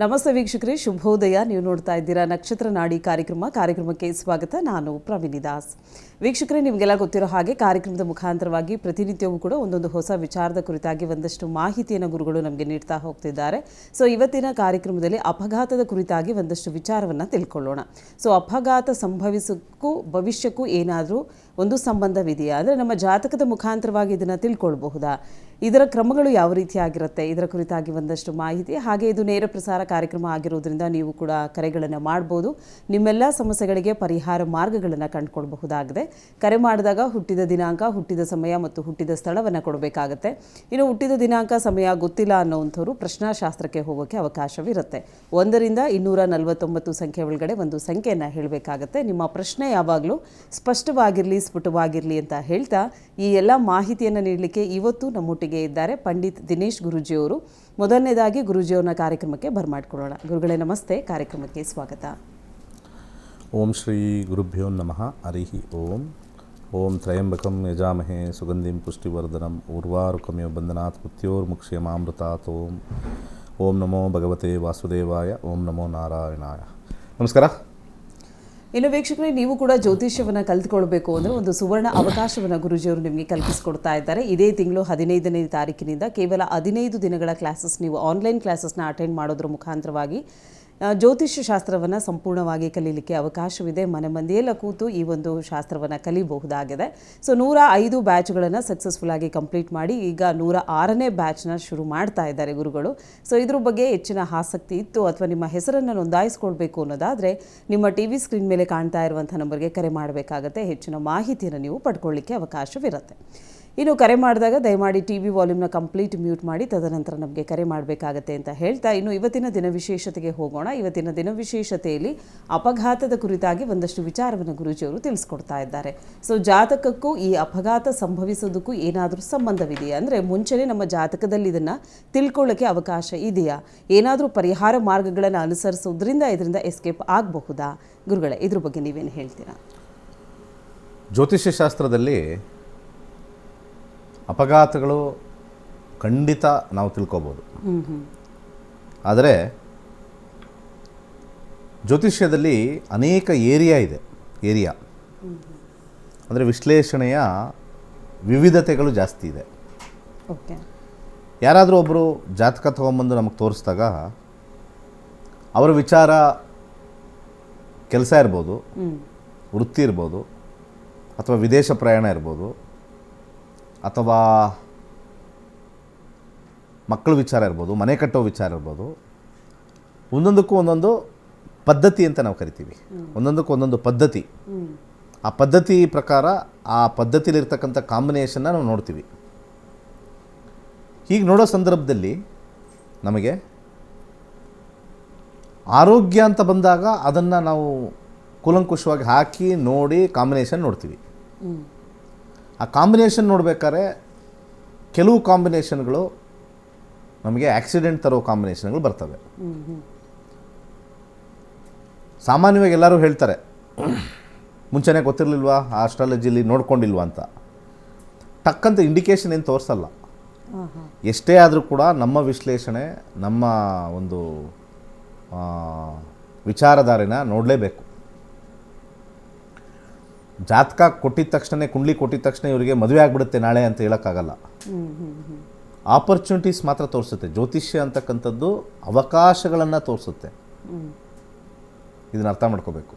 ನಮಸ್ತೆ ವೀಕ್ಷಕರೇ, ಶುಭೋದಯ. ನೀವು ನೋಡ್ತಾ ಇದ್ದೀರಾ ನಕ್ಷತ್ರ ನಾಡಿ ಕಾರ್ಯಕ್ರಮಕ್ಕೆ ಸ್ವಾಗತ. ನಾನು ಪ್ರವೀಣಿ ದಾಸ್. ವೀಕ್ಷಕರೇ, ನಿಮಗೆಲ್ಲ ಗೊತ್ತಿರೋ ಹಾಗೆ ಕಾರ್ಯಕ್ರಮದ ಮುಖಾಂತರವಾಗಿ ಪ್ರತಿನಿತ್ಯವೂ ಕೂಡ ಒಂದೊಂದು ಹೊಸ ವಿಚಾರದ ಕುರಿತಾಗಿ ಒಂದಷ್ಟು ಮಾಹಿತಿಯನ್ನು ಗುರುಗಳು ನಮಗೆ ನೀಡ್ತಾ ಹೋಗ್ತಿದ್ದಾರೆ. ಸೊ ಇವತ್ತಿನ ಕಾರ್ಯಕ್ರಮದಲ್ಲಿ ಅಪಘಾತದ ಕುರಿತಾಗಿ ಒಂದಷ್ಟು ವಿಚಾರವನ್ನು ತಿಳ್ಕೊಳ್ಳೋಣ. ಸೊ ಅಪಘಾತ ಸಂಭವಿಸೋಕ್ಕೂ ಭವಿಷ್ಯಕ್ಕೂ ಏನಾದರೂ ಒಂದು ಸಂಬಂಧವಿದೆಯಾ, ಅಂದರೆ ನಮ್ಮ ಜಾತಕದ ಮುಖಾಂತರವಾಗಿ ಇದನ್ನು ತಿಳ್ಕೊಳ್ಬಹುದಾ, ಇದರ ಕ್ರಮಗಳು ಯಾವ ರೀತಿಯಾಗಿರುತ್ತೆ, ಇದರ ಕುರಿತಾಗಿ ಒಂದಷ್ಟು ಮಾಹಿತಿ. ಹಾಗೆ ಇದು ನೇರ ಪ್ರಸಾರ ಕಾರ್ಯಕ್ರಮ ಆಗಿರೋದ್ರಿಂದ ನೀವು ಕೂಡ ಕರೆಗಳನ್ನು ಮಾಡ್ಬೋದು. ನಿಮ್ಮೆಲ್ಲ ಸಮಸ್ಯೆಗಳಿಗೆ ಪರಿಹಾರ ಮಾರ್ಗಗಳನ್ನು ಕಂಡುಕೊಳ್ಬಹುದಾಗಿದೆ. ಕರೆ ಮಾಡಿದಾಗ ಹುಟ್ಟಿದ ದಿನಾಂಕ, ಹುಟ್ಟಿದ ಸಮಯ ಮತ್ತು ಹುಟ್ಟಿದ ಸ್ಥಳವನ್ನು ಕೊಡಬೇಕಾಗತ್ತೆ. ಇನ್ನು ಹುಟ್ಟಿದ ದಿನಾಂಕ, ಸಮಯ ಗೊತ್ತಿಲ್ಲ ಅನ್ನೋವಂಥವ್ರು ಪ್ರಶ್ನಾಶಾಸ್ತ್ರಕ್ಕೆ ಹೋಗೋಕ್ಕೆ ಅವಕಾಶವಿರುತ್ತೆ. 1ರಿಂದ 249 ಸಂಖ್ಯೆ ಒಳಗಡೆ ಒಂದು ಸಂಖ್ಯೆಯನ್ನು ಹೇಳಬೇಕಾಗತ್ತೆ. ನಿಮ್ಮ ಪ್ರಶ್ನೆ ಯಾವಾಗಲೂ ಸ್ಪಷ್ಟವಾಗಿರಲಿ, ಸ್ಫುಟವಾಗಿರಲಿ ಅಂತ ಹೇಳ್ತಾ ಈ ಎಲ್ಲ ಮಾಹಿತಿಯನ್ನು ನೀಡಲಿಕ್ಕೆ ಇವತ್ತು ನಮ್ಮೊಟ್ಟಿಗೆ ಇದ್ದಾರೆ ಪಂಡಿತ್ ದಿನೇಶ್ ಗುರೂಜಿಯವರು. ಮೊದಲನೇದಾಗಿ ಗುರೂಜಿಯವ್ರನ್ನ ಕಾರ್ಯಕ್ರಮಕ್ಕೆ ಬರಮಾಡ್ಕೊಳ್ಳೋಣ. ಗುರುಗಳೇ ನಮಸ್ತೆ, ಕಾರ್ಯಕ್ರಮಕ್ಕೆ ಸ್ವಾಗತ. ಓಂ ಶ್ರೀ ಗುರುಭ್ಯೋ ನಮಃ. ಹರಿ ಓಂ. ಓಂ ತ್ರಯಂಬಕಂ ಯಜಾಮಹೇ ಸುಗಂಧಿಂ ಪುಷ್ಟಿವರ್ಧನಂ ಉರ್ವಾರುಕಮಿವ ಬಂಧನಾತ್ ಮೃತ್ಯೋರ್ಮುಕ್ಷಯಮಾಮೃತಾತ್. ಓಂ ನಮೋ ಭಗವತೆ ವಾಸುದೇವಾಯ. ಓಂ ನಮೋ ನಾರಾಯಣಾಯ. ನಮಸ್ಕಾರ. ಇನ್ನು ವೀಕ್ಷಕರೇ, ನೀವು ಕೂಡ ಜ್ಯೋತಿಷ್ಯವನ್ನು ಕಲಿತುಕೊಳ್ಬೇಕು ಅಂದರೆ ಒಂದು ಸುವರ್ಣ ಅವಕಾಶವನ್ನು ಗುರೂಜಿಯವರು ನಿಮಗೆ ಕಲ್ಪಿಸಿಕೊಡ್ತಾ ಇದ್ದಾರೆ. ಇದೇ ತಿಂಗಳು 15ನೇ ತಾರೀಕಿನಿಂದ ಕೇವಲ 15 ದಿನಗಳ ಕ್ಲಾಸಸ್, ನೀವು ಆನ್ಲೈನ್ ಕ್ಲಾಸಸ್ನ ಅಟೆಂಡ್ ಮಾಡೋದ್ರ ಮುಖಾಂತರವಾಗಿ ಜ್ಯೋತಿಷ್ಯ ಶಾಸ್ತ್ರವನ್ನು ಸಂಪೂರ್ಣವಾಗಿ ಕಲೀಲಿಕ್ಕೆ ಅವಕಾಶವಿದೆ. ಮನೆ ಮಂದಿಯೆಲ್ಲ ಕೂತು ಈ ಒಂದು ಶಾಸ್ತ್ರವನ್ನು ಕಲಿಬಹುದಾಗಿದೆ. ಸೊ 105 ಬ್ಯಾಚ್ಗಳನ್ನು ಸಕ್ಸಸ್ಫುಲ್ಲಾಗಿ ಕಂಪ್ಲೀಟ್ ಮಾಡಿ ಈಗ 106ನೇ ಬ್ಯಾಚ್ನ ಶುರು ಮಾಡ್ತಾ ಇದ್ದಾರೆ ಗುರುಗಳು. ಸೊ ಇದ್ರ ಬಗ್ಗೆ ಹೆಚ್ಚಿನ ಆಸಕ್ತಿ ಇತ್ತು ಅಥವಾ ನಿಮ್ಮ ಹೆಸರನ್ನು ನೋಂದಾಯಿಸ್ಕೊಳ್ಬೇಕು ಅನ್ನೋದಾದರೆ ನಿಮ್ಮ TV ಸ್ಕ್ರೀನ್ ಮೇಲೆ ಕಾಣ್ತಾ ಇರುವಂಥ ನಂಬರ್ಗೆ ಕರೆ ಮಾಡಬೇಕಾಗತ್ತೆ. ಹೆಚ್ಚಿನ ಮಾಹಿತಿಯನ್ನು ನೀವು ಪಡ್ಕೊಳ್ಳಿಕ್ಕೆ ಅವಕಾಶವಿರುತ್ತೆ. ಇನ್ನು ಕರೆ ಮಾಡಿದಾಗ ದಯಮಾಡಿ TV ವಾಲ್ಯೂಮ್ನ ಕಂಪ್ಲೀಟ್ ಮ್ಯೂಟ್ ಮಾಡಿ ತದನಂತರ ನಮಗೆ ಕರೆ ಮಾಡಬೇಕಾಗತ್ತೆ ಅಂತ ಹೇಳ್ತಾ ಇನ್ನು ಇವತ್ತಿನ ದಿನ ವಿಶೇಷತೆಗೆ ಹೋಗೋಣ. ಇವತ್ತಿನ ದಿನ ವಿಶೇಷತೆಯಲ್ಲಿ ಅಪಘಾತದ ಕುರಿತಾಗಿ ಒಂದಷ್ಟು ವಿಚಾರವನ್ನು ಗುರೂಜಿಯವರು ತಿಳಿಸ್ಕೊಡ್ತಾ ಇದ್ದಾರೆ. ಸೊ ಜಾತಕಕ್ಕೂ ಈ ಅಪಘಾತ ಸಂಭವಿಸೋದಕ್ಕೂ ಏನಾದರೂ ಸಂಬಂಧವಿದೆಯಾ, ಅಂದರೆ ಮುಂಚೆನೇ ನಮ್ಮ ಜಾತಕದಲ್ಲಿ ಇದನ್ನು ತಿಳ್ಕೊಳ್ಳೋಕ್ಕೆ ಅವಕಾಶ ಇದೆಯಾ, ಏನಾದರೂ ಪರಿಹಾರ ಮಾರ್ಗಗಳನ್ನು ಅನುಸರಿಸೋದ್ರಿಂದ ಇದರಿಂದ ಎಸ್ಕೇಪ್ ಆಗಬಹುದಾ? ಗುರುಗಳೇ, ಇದ್ರ ಬಗ್ಗೆ ನೀವೇನು ಹೇಳ್ತೀರಾ? ಜ್ಯೋತಿಷ್ಯ ಶಾಸ್ತ್ರದಲ್ಲಿ ಅಪಘಾತಗಳು ಖಂಡಿತ ನಾವು ತಿಳ್ಕೊಬೋದು. ಆದರೆ ಜ್ಯೋತಿಷ್ಯದಲ್ಲಿ ಅನೇಕ ಏರಿಯಾ ಅಂದರೆ ವಿಶ್ಲೇಷಣೆಯ ವಿವಿಧತೆಗಳು ಜಾಸ್ತಿ ಇದೆ. ಯಾರಾದರೂ ಒಬ್ಬರು ಜಾತಕ ತೊಗೊಂಬಂದು ನಮಗೆ ತೋರಿಸಿದಾಗ ಅವರ ವಿಚಾರ ಕೆಲಸ ಇರ್ಬೋದು, ವೃತ್ತಿ ಇರ್ಬೋದು, ಅಥವಾ ವಿದೇಶ ಪ್ರಯಾಣ ಇರ್ಬೋದು, ಅಥವಾ ಮಕ್ಕಳ ವಿಚಾರ ಇರ್ಬೋದು, ಮನೆ ಕಟ್ಟೋ ವಿಚಾರ ಇರ್ಬೋದು. ಒಂದೊಂದಕ್ಕೂ ಒಂದೊಂದು ಪದ್ಧತಿ ಅಂತ ನಾವು ಕರಿತೀವಿ. ಒಂದೊಂದಕ್ಕೂ ಒಂದೊಂದು ಪದ್ಧತಿ. ಆ ಪದ್ಧತಿ ಪ್ರಕಾರ ಆ ಪದ್ಧತಿಲಿರ್ತಕ್ಕಂಥ ಕಾಂಬಿನೇಷನ್ನ ನಾವು ನೋಡ್ತೀವಿ. ಹೀಗೆ ನೋಡೋ ಸಂದರ್ಭದಲ್ಲಿ ನಮಗೆ ಆರೋಗ್ಯ ಅಂತ ಬಂದಾಗ ಅದನ್ನು ನಾವು ಕೂಲಂಕುಷವಾಗಿ ಹಾಕಿ ನೋಡಿ ಕಾಂಬಿನೇಷನ್ ನೋಡ್ತೀವಿ. ಆ ಕಾಂಬಿನೇಷನ್ ನೋಡ್ಬೇಕಾದ್ರೆ ಕೆಲವು ಕಾಂಬಿನೇಷನ್ಗಳು ನಮಗೆ ಆಕ್ಸಿಡೆಂಟ್ ತರೋ ಕಾಂಬಿನೇಷನ್ಗಳು ಬರ್ತವೆ. ಸಾಮಾನ್ಯವಾಗಿ ಎಲ್ಲರೂ ಹೇಳ್ತಾರೆ, ಮುಂಚೆನೇ ಗೊತ್ತಿರಲಿಲ್ವಾ, ಆಸ್ಟ್ರಾಲಜಿಲಿ ನೋಡ್ಕೊಂಡಿಲ್ವಾ ಅಂತ. ಟಕ್ಕಂತ ಇಂಡಿಕೇಶನ್ ಏನು ತೋರಿಸಲ್ಲ. ಎಷ್ಟೇ ಆದರೂ ಕೂಡ ನಮ್ಮ ವಿಶ್ಲೇಷಣೆ, ನಮ್ಮ ಒಂದು ವಿಚಾರಧಾರೆನ ನೋಡಲೇಬೇಕು. ಜಾತಕ ಕೊಟ್ಟಿದ ತಕ್ಷಣ, ಕುಂಡ್ಲಿ ಕೊಟ್ಟಿದ ತಕ್ಷಣ ಇವರಿಗೆ ಮದುವೆ ಆಗಿಬಿಡುತ್ತೆ ನಾಳೆ ಅಂತ ಹೇಳೋಕ್ಕಾಗಲ್ಲ. ಆಪರ್ಚುನಿಟೀಸ್ ಮಾತ್ರ ತೋರಿಸುತ್ತೆ. ಜ್ಯೋತಿಷ್ಯ ಅಂತಕ್ಕಂಥದ್ದು ಅವಕಾಶಗಳನ್ನು ತೋರಿಸುತ್ತೆ. ಇದನ್ನು ಅರ್ಥ ಮಾಡ್ಕೋಬೇಕು.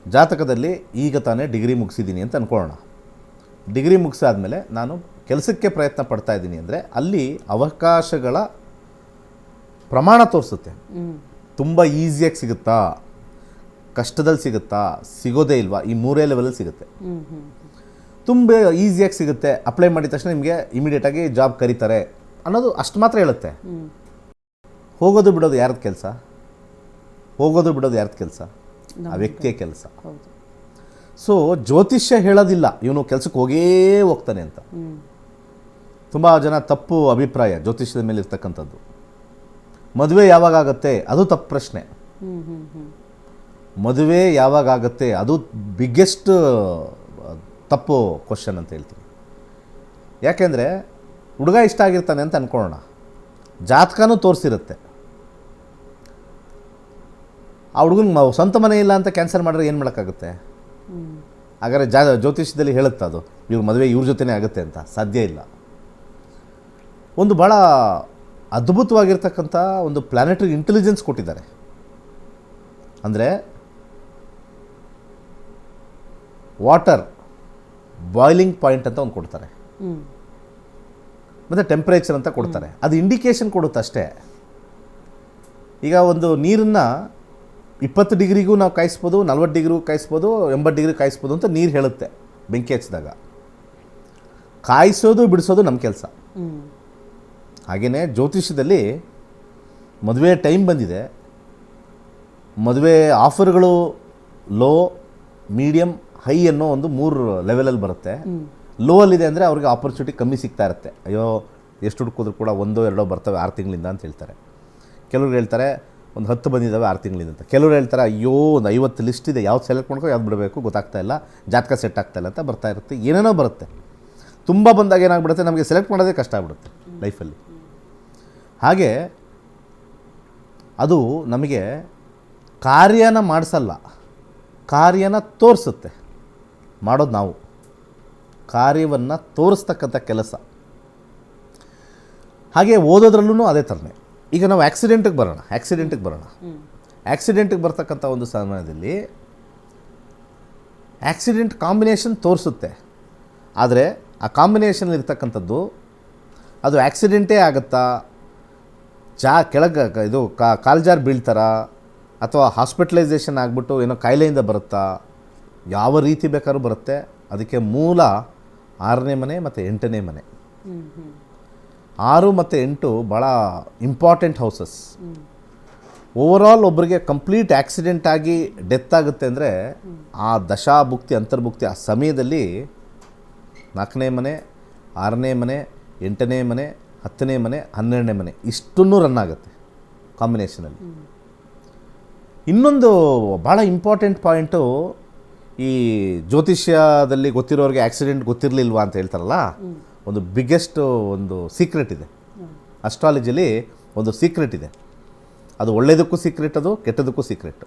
ಜಾತಕದಲ್ಲಿ ಈಗ ತಾನೇ ಡಿಗ್ರಿ ಮುಗಿಸಿದ್ದೀನಿ ಅಂತ ಅಂದ್ಕೊಳ್ಳೋಣ. ಡಿಗ್ರಿ ಮುಗಿಸಾದ್ಮೇಲೆ ನಾನು ಕೆಲಸಕ್ಕೆ ಪ್ರಯತ್ನ ಪಡ್ತಾ ಇದ್ದೀನಿ ಅಂದರೆ ಅಲ್ಲಿ ಅವಕಾಶಗಳ ಪ್ರಮಾಣ ತೋರಿಸುತ್ತೆ. ತುಂಬ ಈಸಿಯಾಗಿ ಸಿಗುತ್ತಾ, ಕಷ್ಟದಲ್ಲಿ ಸಿಗುತ್ತಾ, ಸಿಗೋದೇ ಇಲ್ವಾ, ಈ 3 ಲೆವೆಲಲ್ಲಿ ಸಿಗುತ್ತೆ. ತುಂಬ ಈಸಿಯಾಗಿ ಸಿಗುತ್ತೆ, ಅಪ್ಲೈ ಮಾಡಿದ ತಕ್ಷಣ ನಿಮಗೆ ಇಮಿಡಿಯೇಟಾಗಿ ಜಾಬ್ ಕರೀತಾರೆ ಅನ್ನೋದು ಅಷ್ಟು ಮಾತ್ರ ಹೇಳುತ್ತೆ. ಹೋಗೋದು ಬಿಡೋದು ಯಾರ್ದು ಕೆಲಸ? ಆ ವ್ಯಕ್ತಿಯ ಕೆಲಸ. ಸೊ ಜ್ಯೋತಿಷ್ಯ ಹೇಳೋದಿಲ್ಲ ಇವನು ಕೆಲಸಕ್ಕೆ ಹೋಗ್ತಾನೆ ಅಂತ. ತುಂಬ ಜನ ತಪ್ಪು ಅಭಿಪ್ರಾಯ ಜ್ಯೋತಿಷ್ಯದ ಮೇಲೆ ಇರ್ತಕ್ಕಂಥದ್ದು. ಮದುವೆ ಯಾವಾಗ ಆಗುತ್ತೆ ಅದು ತಪ್ಪು ಪ್ರಶ್ನೆ. ಮದುವೆ ಯಾವಾಗ ಆಗುತ್ತೆ ಅದು ಬಿಗ್ಗೆಸ್ಟ್ ತಪ್ಪು ಕ್ವಶನ್ ಅಂತ ಹೇಳ್ತೀನಿ. ಯಾಕೆಂದರೆ ಹುಡುಗ ಇಷ್ಟ ಆಗಿರ್ತಾನೆ ಅಂತ ಅಂದ್ಕೊಳ್ಳೋಣ, ಜಾತಕನೂ ತೋರಿಸಿರುತ್ತೆ, ಆ ಹುಡುಗನ ಸ್ವಂತ ಮನೆ ಇಲ್ಲ ಅಂತ ಕ್ಯಾನ್ಸಲ್ ಮಾಡಿದ್ರೆ ಏನು ಮಾಡೋಕ್ಕಾಗುತ್ತೆ? ಹಾಗಾದ್ರೆ ಜ್ಯೋತಿಷ್ಯದಲ್ಲಿ ಹೇಳುತ್ತೆ ಅದು ಇವ್ರ ಮದುವೆ ಇವ್ರ ಜೊತೆನೇ ಆಗುತ್ತೆ ಅಂತ. ಸಾಧ್ಯ ಇಲ್ಲ. ಒಂದು ಭಾಳ ಅದ್ಭುತವಾಗಿರ್ತಕ್ಕಂಥ ಒಂದು ಪ್ಲಾನೆಟರಿ ಇಂಟೆಲಿಜೆನ್ಸ್ ಕೊಟ್ಟಿದ್ದಾರೆ. ಅಂದರೆ ವಾಟರ್ ಬಾಯ್ಲಿಂಗ್ ಪಾಯಿಂಟ್ ಅಂತ ಒಂದು ಕೊಡ್ತಾರೆ, ಮತ್ತು ಟೆಂಪ್ರೇಚರ್ ಅಂತ ಕೊಡ್ತಾರೆ. ಅದು ಇಂಡಿಕೇಶನ್ ಕೊಡುತ್ತೆ ಅಷ್ಟೇ. ಈಗ ಒಂದು ನೀರನ್ನು 20 ಡಿಗ್ರಿಗೂ ನಾವು ಕಾಯಿಸ್ಬೋದು, 40 ಡಿಗ್ರಿಗೂ ಕಾಯಿಸ್ಬೋದು, 80 ಡಿಗ್ರಿ ಕಾಯಿಸ್ಬೋದು ಅಂತ ನೀರು ಹೇಳುತ್ತೆ ಬೆಂಕಿ ಹಚ್ಚಿದಾಗ. ಕಾಯಿಸೋದು ಬಿಡಿಸೋದು ನಮ್ಮ ಕೆಲಸ. ಹಾಗೆಯೇ ಜ್ಯೋತಿಷ್ಯದಲ್ಲಿ ಮದುವೆ ಟೈಮ್ ಬಂದಿದೆ, ಮದುವೆ ಆಫರ್ಗಳು ಲೋ, ಮೀಡಿಯಮ್, ಹೈ ಅನ್ನೋ ಒಂದು 3 ಲೆವೆಲಲ್ಲಿ ಬರುತ್ತೆ. ಲೋ ಅಲ್ಲಿದೆ ಅಂದರೆ ಅವ್ರಿಗೆ ಆಪರ್ಚುನಿಟಿ ಕಮ್ಮಿ ಸಿಗ್ತಾ ಇರುತ್ತೆ. ಅಯ್ಯೋ ಎಷ್ಟು ಹುಡುಕಿದ್ರು ಕೂಡ 1-2 ಬರ್ತವೆ 6 ತಿಂಗಳಿಂದ ಅಂತ ಹೇಳ್ತಾರೆ. ಕೆಲವ್ರು ಹೇಳ್ತಾರೆ ಒಂದು 10 ಬಂದಿದ್ದಾವೆ 6 ತಿಂಗಳಿಂದ ಅಂತ. ಕೆಲವ್ರು ಹೇಳ್ತಾರೆ ಅಯ್ಯೋ ಒಂದು 50 ಲಿಸ್ಟ್ ಇದೆ, ಯಾವ್ದು ಸೆಲೆಕ್ಟ್ ಮಾಡ್ಕೋ ಯಾವ್ದು ಬಿಡಬೇಕು ಗೊತ್ತಾಗ್ತಾ ಇಲ್ಲ, ಜಾತಕ ಸೆಟ್ ಆಗ್ತಾ ಇಲ್ಲ ಅಂತ ಬರ್ತಾ ಇರುತ್ತೆ. ಏನೇನೋ ಬರುತ್ತೆ. ತುಂಬ ಬಂದಾಗ ಏನಾಗ್ಬಿಡುತ್ತೆ, ನಮಗೆ ಸೆಲೆಕ್ಟ್ ಮಾಡೋದೇ ಕಷ್ಟ ಆಗ್ಬಿಡುತ್ತೆ ಲೈಫಲ್ಲಿ. ಹಾಗೆ ಅದು ನಮಗೆ ಕಾರ್ಯನ ಮಾಡಿಸಲ್ಲ, ಕಾರ್ಯನ ತೋರಿಸುತ್ತೆ. ಮಾಡೋದು ನಾವು, ಕಾರ್ಯವನ್ನು ತೋರಿಸ್ತಕ್ಕಂಥ ಕೆಲಸ. ಹಾಗೆ ಓದೋದ್ರಲ್ಲೂ ಅದೇ ಥರನೇ. ಈಗ ನಾವು ಆಕ್ಸಿಡೆಂಟಿಗೆ ಬರೋಣ. ಆಕ್ಸಿಡೆಂಟಿಗೆ ಬರ್ತಕ್ಕಂಥ ಒಂದು ಸಮಯದಲ್ಲಿ ಆಕ್ಸಿಡೆಂಟ್ ಕಾಂಬಿನೇಷನ್ ತೋರಿಸುತ್ತೆ. ಆದರೆ ಆ ಕಾಂಬಿನೇಷನ್ ಇರ್ತಕ್ಕಂಥದ್ದು ಅದು ಆಕ್ಸಿಡೆಂಟೇ ಆಗುತ್ತಾ, ಕೆಳಗೆ ಇದು ಕಾಲ್ಜಾರ್ ಬೀಳ್ತಾರ, ಅಥವಾ ಹಾಸ್ಪಿಟಲೈಸೇಷನ್ ಆಗಿಬಿಟ್ಟು ಏನೋ ಕಾಯಿಲೆಯಿಂದ ಬರುತ್ತಾ, ಯಾವ ರೀತಿ ಬೇಕಾದ್ರೂ ಬರುತ್ತೆ. ಅದಕ್ಕೆ ಮೂಲ 6ನೇ ಮನೆ ಮತ್ತು 8ನೇ ಮನೆ. 6 ಮತ್ತು 8 ಭಾಳ ಇಂಪಾರ್ಟೆಂಟ್ ಹೌಸಸ್. ಓವರಾಲ್ ಒಬ್ಬರಿಗೆ ಕಂಪ್ಲೀಟ್ ಆಕ್ಸಿಡೆಂಟ್ ಆಗಿ ಡೆತ್ ಆಗುತ್ತೆ ಅಂದರೆ ಆ ದಶಾಭುಕ್ತಿ ಅಂತರ್ಭುಕ್ತಿ ಆ ಸಮಯದಲ್ಲಿ 4ನೇ ಮನೆ, 6ನೇ ಮನೆ, 8ನೇ ಮನೆ, 10ನೇ ಮನೆ, 12ನೇ ಮನೆ ಇಷ್ಟನ್ನು ರನ್ ಆಗುತ್ತೆ ಕಾಂಬಿನೇಷನಲ್ಲಿ. ಇನ್ನೊಂದು ಭಾಳ ಇಂಪಾರ್ಟೆಂಟ್ ಪಾಯಿಂಟು, ಈ ಜ್ಯೋತಿಷ್ಯದಲ್ಲಿ ಗೊತ್ತಿರೋರಿಗೆ ಆಕ್ಸಿಡೆಂಟ್ ಗೊತ್ತಿರಲಿಲ್ವಾ ಅಂತ ಹೇಳ್ತಾರಲ್ಲ, ಒಂದು ಬಿಗ್ಗೆಸ್ಟ್ ಒಂದು ಸೀಕ್ರೆಟ್ ಇದೆ. ಅಸ್ಟ್ರಾಲಜಿಲಿ ಒಂದು ಸೀಕ್ರೆಟ್ ಇದೆ. ಅದು ಒಳ್ಳೆಯದಕ್ಕೂ ಸೀಕ್ರೆಟ್, ಅದು ಕೆಟ್ಟದಕ್ಕೂ ಸೀಕ್ರೆಟ್.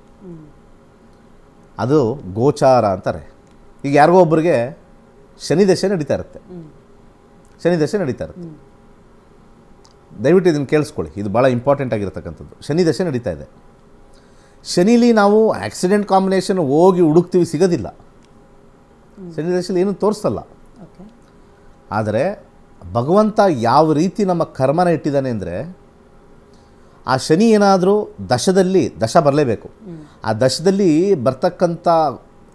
ಅದು ಗೋಚಾರ ಅಂತಾರೆ. ಈಗ ಯಾರಿಗೋ ಒಬ್ಬರಿಗೆ ಶನಿ ದಶೆ ನಡೀತಾ ಇರುತ್ತೆ. ದಯವಿಟ್ಟು ಇದನ್ನು ಕೇಳಿಸ್ಕೊಳ್ಳಿ, ಇದು ಭಾಳ ಇಂಪಾರ್ಟೆಂಟ್ ಆಗಿರತಕ್ಕಂಥದ್ದು. ಶನಿ ದಶೆ ನಡೀತಾ ಇದೆ. ಶನಿಲಿ ನಾವು ಆಕ್ಸಿಡೆಂಟ್ ಕಾಂಬಿನೇಷನ್ ಹೋಗಿ ಹುಡುಕ್ತೀವಿ, ಸಿಗೋದಿಲ್ಲ. ಶನಿ ದಶೆಯಲ್ಲಿ ಏನೂ ತೋರಿಸಲ್ಲ. ಆದರೆ ಭಗವಂತ ಯಾವ ರೀತಿ ನಮ್ಮ ಕರ್ಮನ ಇಟ್ಟಿದ್ದಾನೆ ಅಂದರೆ, ಆ ಶನಿ ಏನಾದರೂ ದಶ ಬರಲೇಬೇಕು. ಆ ದಶದಲ್ಲಿ ಬರ್ತಕ್ಕಂಥ